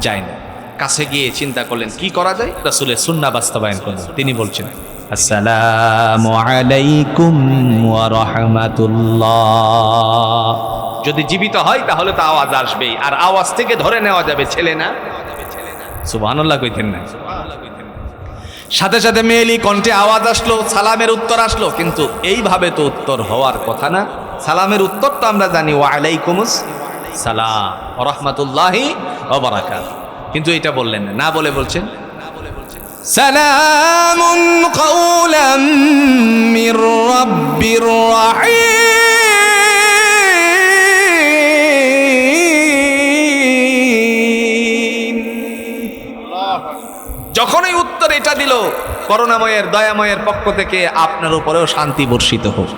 যায় না। কাছে গিয়ে চিন্তা করলেন কি করা যায়, রাসূলের সুন্নাহ বাস্তবায়ন করলেন। তিনি বলছেন আসসালামু আলাইকুম ওয়া রাহমাতুল্লাহ। যদি জীবিত হয় তাহলে তো আওয়াজ আসবেই, আর আওয়াজ থেকে ধরে নেওয়া যাবে ছেলে না। সুবহানাল্লাহ কইতেন না। সাথে সাথে মেয়েলি কণ্ঠে আওয়াজ আসলো, সালামের উত্তর আসলো, কিন্তু এইভাবে তো উত্তর হওয়ার কথা না। সালামের উত্তর তো আমরা জানি ওয়া আলাইকুমুস সালাম ওয়া রাহমাতুল্লাহি ওয়া বারাকাতুহু, কিন্তু এটা বললেন না। না বলে বলছেন সালামুন কাওলাম মির রাব্বির রাহিম। যখনই উত্তর এটা দিল, করুণাময়ের দয়াময়ের পক্ষ থেকে আপনার উপরেও শান্তি বর্ষিত হোক।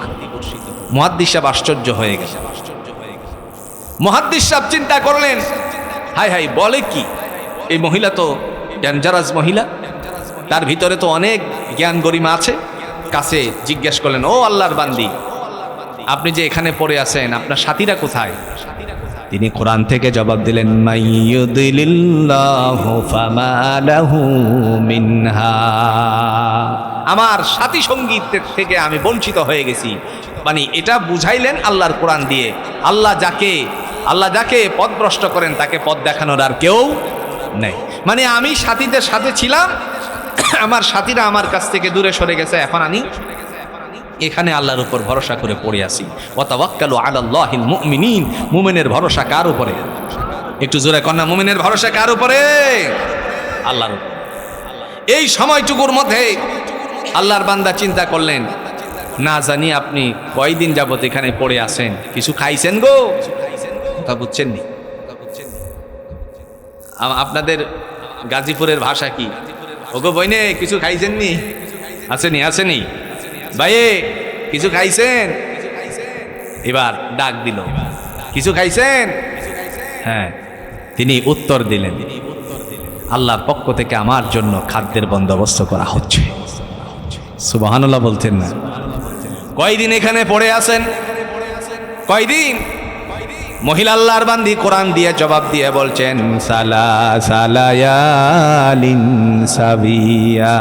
মুহাদ্দিস সাহেব আশ্চর্য হয়ে গেল। মুহাদ্দিস সাহেব চিন্তা করলেন, হাই হাই বলে কি, এই মহিলা তো ডেঞ্জারাস মহিলা, তার ভিতরে তো অনেক জ্ঞান গরিমা আছে। কাছে জিজ্ঞেস করলেন, ও আল্লাহর বান্দি, আপনি যে এখানে পড়ে আছেন, আপনার সাথীরা কোথায়? তিনি কোরআন থেকে জবাব দিলেন মাইয়ুদিলিল্লাহু ফামা লাহু মিনহা। আমার সাথী সঙ্গীতের থেকে আমি বঞ্চিত হয়ে গেছি। মানে এটা বুঝাইলেন আল্লাহর কোরআন দিয়ে। আল্লাহ যাকে পথভ্রষ্ট করেন তাকে পথ দেখানোর আর কেউ নেই। মানে আমি সাথীদের সাথে ছিলাম, আমার সাথীরা আমার কাছ থেকে দূরে সরে গেছে, এখন আমি এখানে আল্লাহর উপর ভরসা করে পড়ে আছি। ওয়া তাওয়াক্কালু আলাল্লাহিল মুমিনিন, মুমিনের ভরসা কার উপরে? একটু জোরে কন্যা, মুমিনের ভরসা কার উপরে? আল্লাহর উপরে। এই সময়টুকুর মধ্যে আল্লাহর বান্দা চিন্তা করলেন, না জানি আপনি কয়দিন যাবত এখানে পড়ে আছেন, কিছু খাইছেন গো? কথা বুঝছেন নি? আপনাদের গাজীপুরের ভাষা কি? ওগো বইনে কিছু খাইছেন নি? আসেনি ভাইয়ে কিছু খাইছেন? এবার ডাক দিল, কিছু খাইছেন? হ্যাঁ। তিনি উত্তর দিলেন, আল্লাহর পক্ষ থেকে আমার জন্য খাদ্যের বন্দোবস্ত করা হচ্ছে। সুবহানাল্লাহ বলতেন না? কয়দিন এখানে পড়ে আছেন? কয়দিন? মহিলা আল্লাহর বান্দি কোরআন দিয়ে জবাব দিয়ে বলছেন সালায়ালিন সাবিয়া।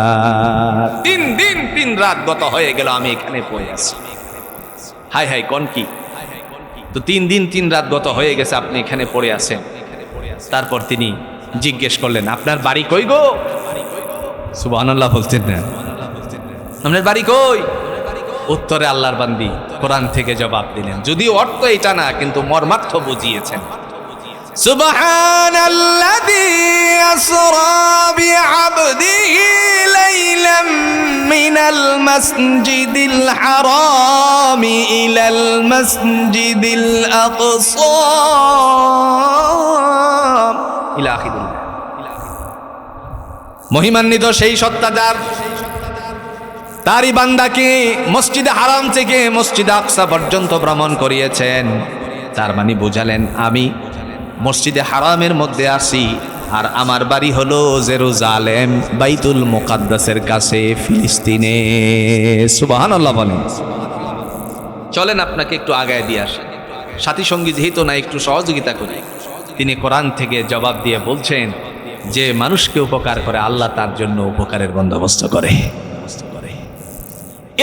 3 দিন 3 রাত গত হয়ে গেল আমি এখানে পড়ে আছি। হাই হাই কোন কি? তো 3 দিন 3 রাত গত হয়ে গেছে আপনি এখানে পড়ে আছেন। তারপর তিনি জিজ্ঞেস করলেন, আপনার বাড়ি কই গো? সুবহানাল্লাহ বলতেন না? আপনার বাড়ি কই? উত্তরে আল্লাহর বান্দি কোরআন থেকে জবাব দিলেন, যদিও অর্থ এটা না, কিন্তু মর্মার্থ বুঝিয়েছেন। সুবহানাল্লাযী আসরা বিআবদিহি লাইলাম মিনাল মাসজিদিল হারামি ইলাল মাসজিদিল আকসা ইলা আখিরিল। মহিমান্বিত সেই সত্তা যার তারই বান্দাকে মসজিদে হারাম থেকে মসজিদে আকসা পর্যন্ত ভ্রমণ করিয়েছেন। তার মানে বুঝালেন, আমি মসজিদে হারামের মধ্যে আছি, আর আমার বাড়ি হলো জেরুজালেম, বাইতুল মুকাদ্দাসের কাছে, ফিলিস্তিনে। সুবহানাল্লাহ বলেন। চলেন আপনাকে একটু আগায় দিয়ে আসি, সাথী সঙ্গী যেহেতু না, একটু সহযোগিতা করি। তিনি কোরআন থেকে জবাব দিয়ে বলছেন, যে মানুষকে উপকার করে আল্লাহ তার জন্য উপকারের বন্দোবস্ত করে।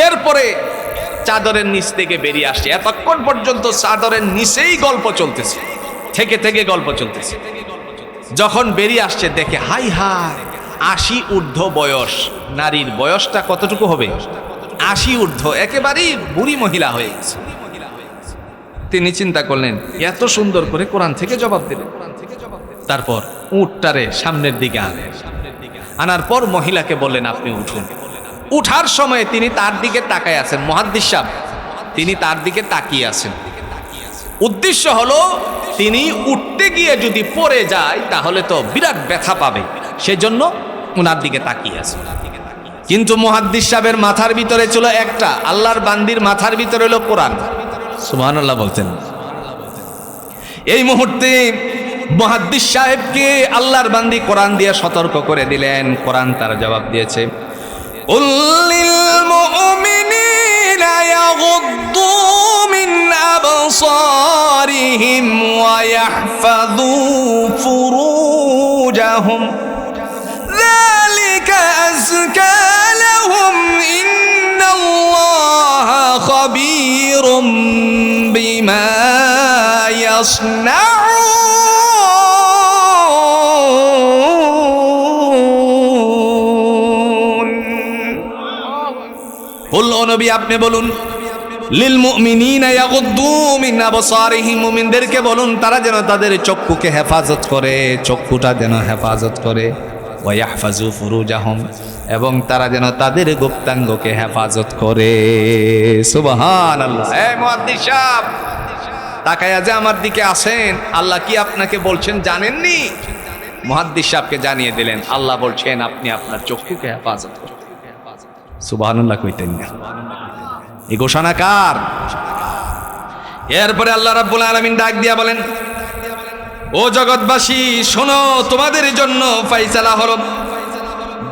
এরপরে চাদরের নিচ থেকে বেরিয়ে আসছে। এতক্ষণ পর্যন্ত চাদরের নিচেই গল্প চলতেছে, থেকে গল্প চলতেছে। যখন বেরিয়ে আসছে দেখে হাই হাই 80 ঊর্ধ্ব বয়স। নারীর বয়সটা কতটুকু হবে? 80 ঊর্ধ্ব, একেবারেই বুড়ি মহিলা হয়ে গেছে। তিনি চিন্তা করলেন, এত সুন্দর করে কোরআন থেকে জবাব দিলেন। তারপর উটটারে সামনের দিকে আনার পর মহিলাকে বললেন, আপনি উঠুন। উঠার সময় তিনি তার দিকে তাকায় আছেন। মুহাদ্দিস সাহেব তিনি তার দিকে তাকিয়ে আছেন। উদ্দেশ্য হলো তিনি উঠতে গিয়ে যদি পড়ে যায় তাহলে তো বিরাট ব্যথা পাবে, সেজন্য ওনার দিকে তাকিয়ে আছেন। কিন্তু মুহাদ্দিস সাহেবের মাথার ভিতরে ছিল একটা, আল্লাহর বান্দির মাথার ভিতরে হলো কোরআন। সুবহানাল্লাহ বলতেন। এই মুহূর্তে মুহাদ্দিস সাহেবকে আল্লাহর বান্দি কোরআন দিয়ে সতর্ক করে দিলেন। কোরআন তার জবাব দিয়েছে, উল্লিল মুমিনিনা ইয়াগুদ্দু মিন আবসারিহিম ওয়া ইয়াহফাযু ফুরুজাহুম যালিকা আযকা লাহুম ইন্নাল্লাহা খাবীরুম বিমা ইয়াসনাউন। কুল ও নবী আপনি বলুন, লিল মুমিনিনা ইয়াগুদ্দু মিন আবসারিহিম, মুমিনদেরকে বলুন তারা যেন তাদের চক্ষুকে হেফাজত করে, চক্ষুটা যেন হেফাজত করে, ওয়া ইয়াহফাজু ফুরুজাহুম, এবং তারা যেন তাদের গুপ্তাঙ্গকে হেফাজত করে। সুবহানাল্লাহ। এই মুহাদ্দিস সাহেব তাকায়া যে আমার দিকে আসেন, আল্লাহ কি আপনাকে বলছেন জানেননি? মুহাদ্দিস সাহেবকে জানিয়ে দিলেন আল্লাহ বলছেন আপনি আপনার চক্ষুকে হেফাজত করুন। সুবহানাল্লাহ কইতেন না? এই ঘোষণা কার? এরপরে আল্লাহ রাব্বুল আলামিন ডাক দিয়া বলেন, ও জগৎবাসী শোনো, তোমাদের জন্য ফাইসালা হলো।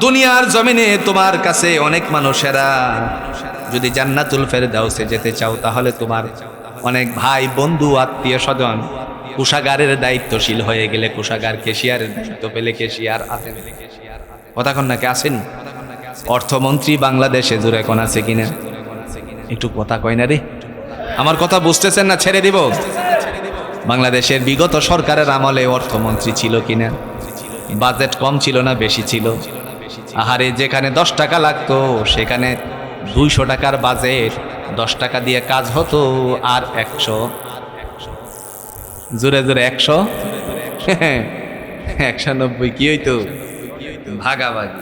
দুনিয়ার জমিনে তোমার কাছে অনেক মানুষেরা যদি জান্নাতুল ফেরদাউসে যেতে চাও, তাহলে তোমার অনেক ভাই বন্ধু আত্মীয় স্বজন কোষাগারের দায়িত্বশীল হয়ে গেলে কোষাগার, কেশিয়ারের দায়িত্ব পেলে কেশিয়ার আছেন। কথাক্ষণ নাকি আসেন? অর্থমন্ত্রী বাংলাদেশে জুড়ে কোন আছে কিনা? একটু কথা কয় না রে, আমার কথা বুঝতেছেন না? ছেড়ে দিব। বাংলাদেশের বিগত সরকারের আমলে অর্থমন্ত্রী ছিল কিনা? বাজেট কম ছিল না বেশি ছিল? আহারে, যেখানে 10 টাকা লাগতো সেখানে 200 টাকার বাজেট, 10 টাকা দিয়ে কাজ হতো, আর 100 জোরে জোরে 190 কি হইতো? ভাগাভাগি।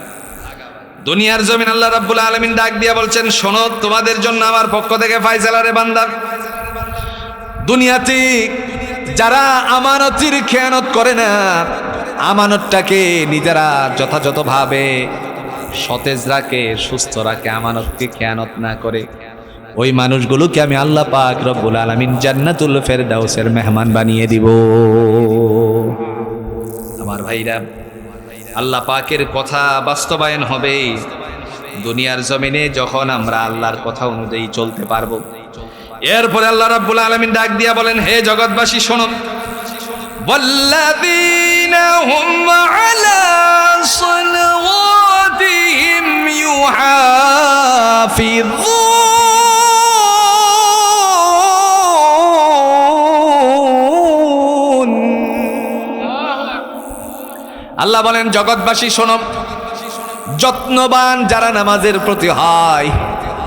দুনিয়ার জমিন আল্লাহ রাব্বুল আলামিন ডাক দিয়া বলছেন, শোনো, তোমাদের জন্য আমার পক্ষ থেকে ফায়সালা রে বান্দা। দুনিয়াতে যারা আমানতের খেয়ানত করে না, আমানতটাকে নিজেরা যথাযথভাবে সতেজ রাখে, সুস্থ রাখে, আমানতকে খেয়ানত না করে, ওই মানুষগুলোকে আমি আল্লাহ পাক রব্বুল আলামিন জান্নাতুল ফেরদাউসের মেহমান বানিয়ে দিব। আমার ভাইরা, আল্লাহ পাকের কথা বাস্তবায়ন হবে দুনিয়ার জমিনে যখন আমরা আল্লাহর কথা অনুযায়ী চলতে পারবো। এরপরে আল্লাহ রাব্বুল আলামিন ডাক দিয়া বলেন, হে জগৎবাসী শোনো, ওয়াল্লাযীনা হুম আলা সালাওয়াতিহিম ইউহাফিযুন। আল্লাহ বলেন, জগৎবাসী শোনো, যত্নবান যারা নামাজের প্রতি হয়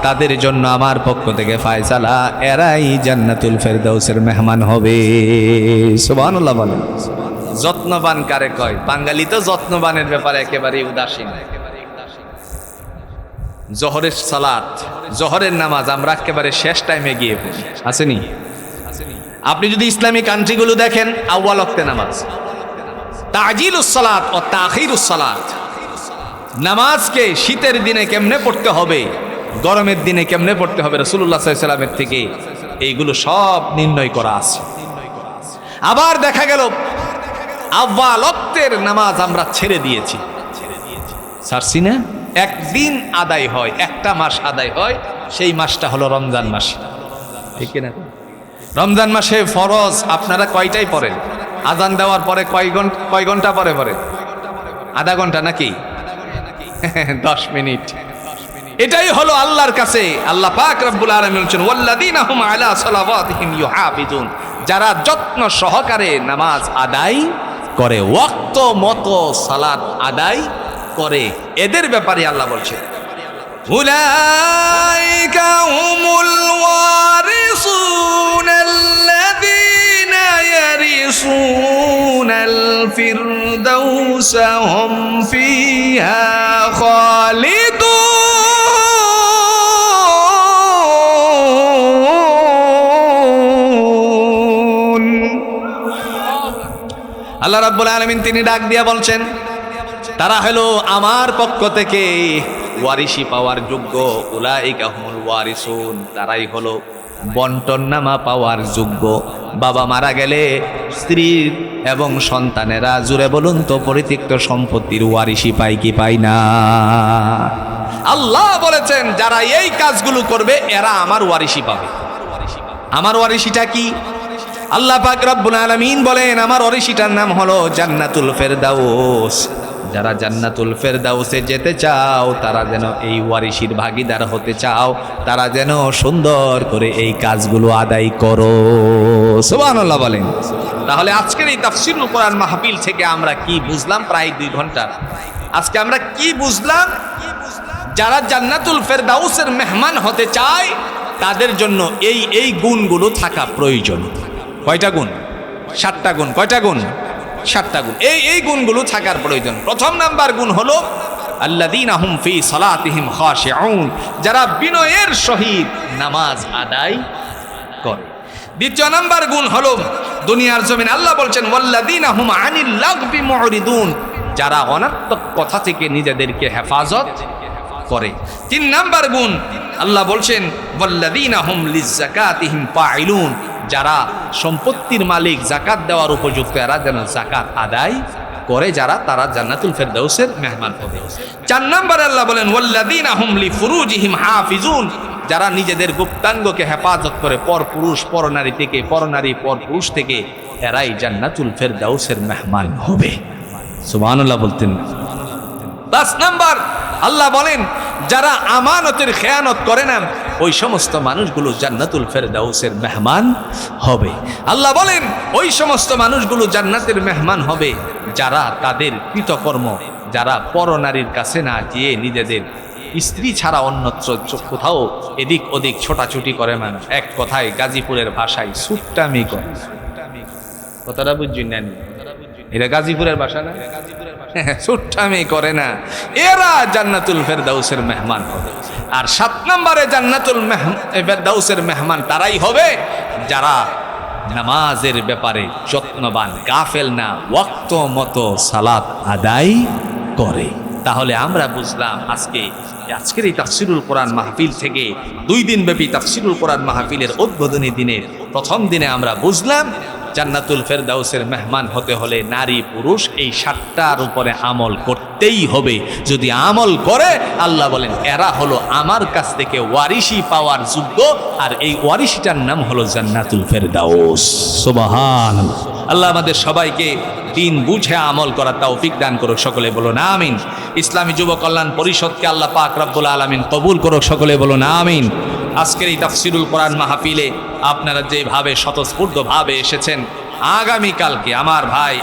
তাদের জন্য আমার পক্ষ থেকে ফায়সালা, এরাই জান্নাতুল ফেরদাউসের মেহমান হবে। সুবহানাল্লাহ বলেন। যত্নবান কারে কয়? বাঙালি তো যত্নবানের ব্যাপারে একেবারে উদাসীন। জোহরের সালাত, জোহরের নামাজ আমরা একেবারে শেষ টাইমে গিয়ে পড়ি, আসেনি? আপনি যদি ইসলামী কান্ট্রিগুলো দেখেন, আউয়াল ওয়াক্তে নামাজ, তাজিলুস সালাত ও তাখিরুস সালাত, নামাজকে শীতের দিনে কেমনে পড়তে হবে, গরমের দিনে কেমনে পড়তে হবে, রাসূলুল্লাহ সাল্লাল্লাহু আলাইহি ওয়াসাল্লামের থেকে এইগুলো সব নির্ণয় করা আছে। আবার দেখা গেল আউয়াল ওয়াক্তের নামাজ আমরা ছেড়ে দিয়েছি, ছাড়ছি না? একদিন আদায় হয়, একটা মাস আদায় হয়, সেই মাসটা হলো রমজান মাস, ঠিক না? রমজান মাসে ফরজ আপনারা কয়টাই পড়েন? আজান দেওয়ার পরে কয় ঘন্টা পরে পড়েন? আধা ঘন্টা নাকি 10 মিনিট। এটাই হলো আল্লাহর কাছে আল্লাহ পাক রব্বুল আলামিন বলেন, ওয়াল্লাযীনা হুম আলা সালাওয়াতিহিম ইউহাফিজুন, যারা যত্ন সহকারে নামাজ আদায় করে, ওয়াক্ত মতো সালাত আদায় করে, এদের ব্যাপারে আল্লাহ বলছেন, উলাইকা হুমুল ওয়ারিসুনাল্লাযীনা ইয়ারিসুনাল ফিরদাউসা হুম ফিহা খালিদুন। আল্লাহ রাব্বুল আলামিন তিনি ডাক দিয়া বলছেন, তারা হলো আমার পক্ষ থেকে ওয়ারিসি পাওয়ার যোগ্য। উলাইকা হুমুল ওয়ারিসুন, তারাই হলো বন্টন নামা পাওয়ার যোগ্য। বাবা মারা গেলে স্ত্রীর এবং সন্তানেরা, জুড়ে বলুন তো, পরিত্যক্ত সম্পত্তির ওয়ারিশি পায় কি পায় না? আল্লাহ বলেছেন যারা এই কাজগুলো করবে এরা আমার ওয়ারিশি পাবে। আমার ওয়ারিশিটা কি? আল্লাহ পাক রব্বুল আলামিন বলেন আমার ওয়ারিশিটার নাম হলো জান্নাতুল ফেরদাউস। যারা জান্নাতুল ফেরদাউসে যেতে চাও তারা যেন এই ওয়ারিশির ভাগীদার হতে চাও, তারা যেন সুন্দর করে এই কাজগুলো আদায় করো। সুবহানাল্লাহ বলেন। তাহলে আজকের এই তাফসীরুল কোরআন মাহফিল থেকে আমরা কি বুঝলাম? প্রায় 2 ঘন্টা আজকে আমরা কি বুঝলাম? যারা জান্নাতুল ফেরদাউসের মেহমান হতে চায় তাদের জন্য এই গুণগুলো থাকা প্রয়োজন। কয়টা গুণ? 7টা গুণ। কয়টা গুণ? 7টা গুণ। এই গুণগুলো থাকার প্রয়োজন। প্রথম নাম্বার গুণ হলো আল্লাযীনা হুম ফি সালাতিহিম খাশিউন, যারা বিনয়ের সহিত নামাজ আদায় করে। দ্বিতীয় নাম্বার গুণ হলো দুনিয়ার জমিন আল্লাহ বলছেন ওয়াল্লাযীনা হুম আনিল লাগবি মুরিদুন, যারা অনর্থক কথা থেকে নিজেদেরকে হেফাজত করে। 3 নাম্বার গুণ আল্লাহ বলছেন ওয়াল্লাযীনা হুম লিযাকাতিহিম ফাইলুন, যারা সম্পত্তির মালিক, যাকাত দেওয়ার উপযুক্ত, এরা যেন যাকাত আদায় করে, যারা তারা জান্নাতুল ফেরদাউসের মেহমান হবে। 4 নম্বরে আল্লাহ বলেন ওয়াল্লাযীনা হুম লিফুরুজিহিম হাফিজুন, যারা নিজেদের গুপ্তাঙ্গকে হেফাজত করে, পরপুরুষ পরনারী থেকে, পরনারী পরপুরুষ থেকে, এরাই জান্নাতুল ফেরদাউসের মেহমান হবে। সুবহানাল্লাহ বলতেন। 10 নম্বর আল্লাহ বলেন যারা আমানতের খেয়ানত করে না ওই সমস্ত মানুষগুলো জান্নাতুল ফেরদাউসের মেহমান হবে। আল্লাহ বলেন ওই সমস্ত মানুষগুলো জান্নাতের মেহমান হবে যারা তাদের কৃতকর্ম, যারা পরনারীর কাছে না গিয়ে নিজেদের স্ত্রী ছাড়া অন্যত্র কোথাও এদিক ওদিক ছোটাছুটি করে মানুষ, এক কথায় গাজীপুরের ভাষায় সুট্টামি করে। কথাটা বুঝছেন না? এটা গাজীপুরের ভাষা না? সুট্টামি করে না, এরা জান্নাতুল ফেরদাউসের মেহমান হবে। আর 7 নম্বরে জান্নাতুল ফেরদাউসের মেহমান তারাই হবে যারা নামাজের ব্যাপারে যত্নবান, গাফেল না, ওয়াক্ত মতো সালাত আদায় করে। তাহলে আমরা বুঝলাম আজকের এই তাফসীরুল কোরআন মাহফিল থেকে 2 দিন ব্যাপী তাফসীরুল কোরআন মাহফিলের উদ্বোধনী দিনের প্রথম দিনে আমরা বুঝলাম জান্নাতুল ফেরদাউসের মেহমান হতে হলে নারী পুরুষ এই 7টার উপরে আমল করতেই হবে। যদি আমল করে আল্লাহ বলেন এরা হলো আমার কাছ থেকে ওয়ারিশি পাওয়ার যোগ্য, আর এই ওয়ারিশিটার নাম হলো জান্নাতুল ফেরদাউস। সুবহানাল্লাহ। আল্লাহ আমাদের সবাইকে দিন বুঝে আমল করার তৌফিক দান করুক, সকলে বলুন আমিন। ইসলামী যুব কল্যাণ পরিষদকে আল্লাহ পাক রব্বুল আলামিন কবুল করুক, সকলে বলুন আমিন। আজকের এই তাফসীরুল কোরআন মাহফিলে আপনারা যেভাবে স্বতঃস্ফূর্তভাবে এসেছেন, আগামীকালকে আমার ভাই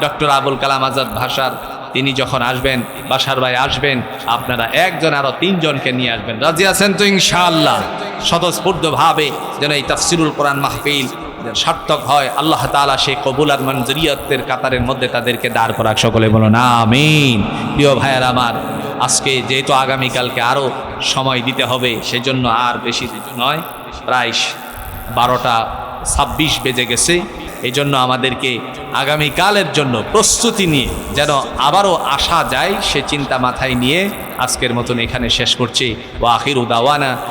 ডক্টর আবুল কালাম আজাদ ভাষার তিনি যখন আসবেন, বাসার ভাই আসবেন, আপনারা একজন আরো 3 জনকে নিয়ে আসবেন। রাজি আছেন তো ইনশাআল্লাহ? স্বতঃস্ফূর্তভাবে যেন এই তাফসীরুল কোরআন মাহফিল সার্থক হয়, আল্লাহ তাআলা সেই কবুল আর মঞ্জুরিয়তের কাতারের মধ্যে তাদেরকে দাঁড় করাক, সকলে বলুন আমিন। প্রিয় ভাইয়ের আমার, আজকে যেহেতু আগামীকালকে আরও সময় দিতে হবে, সেজন্য আর বেশি নয়, প্রায় 12:26 বেজে গেছে। এই জন্য আমাদেরকে আগামীকালের জন্য প্রস্তুতি নিয়ে যেন আবারও আসা যায় সে চিন্তা মাথায় নিয়ে আজকের মতন এখানে শেষ করছি। ওয়া আখিরু দাওয়ানা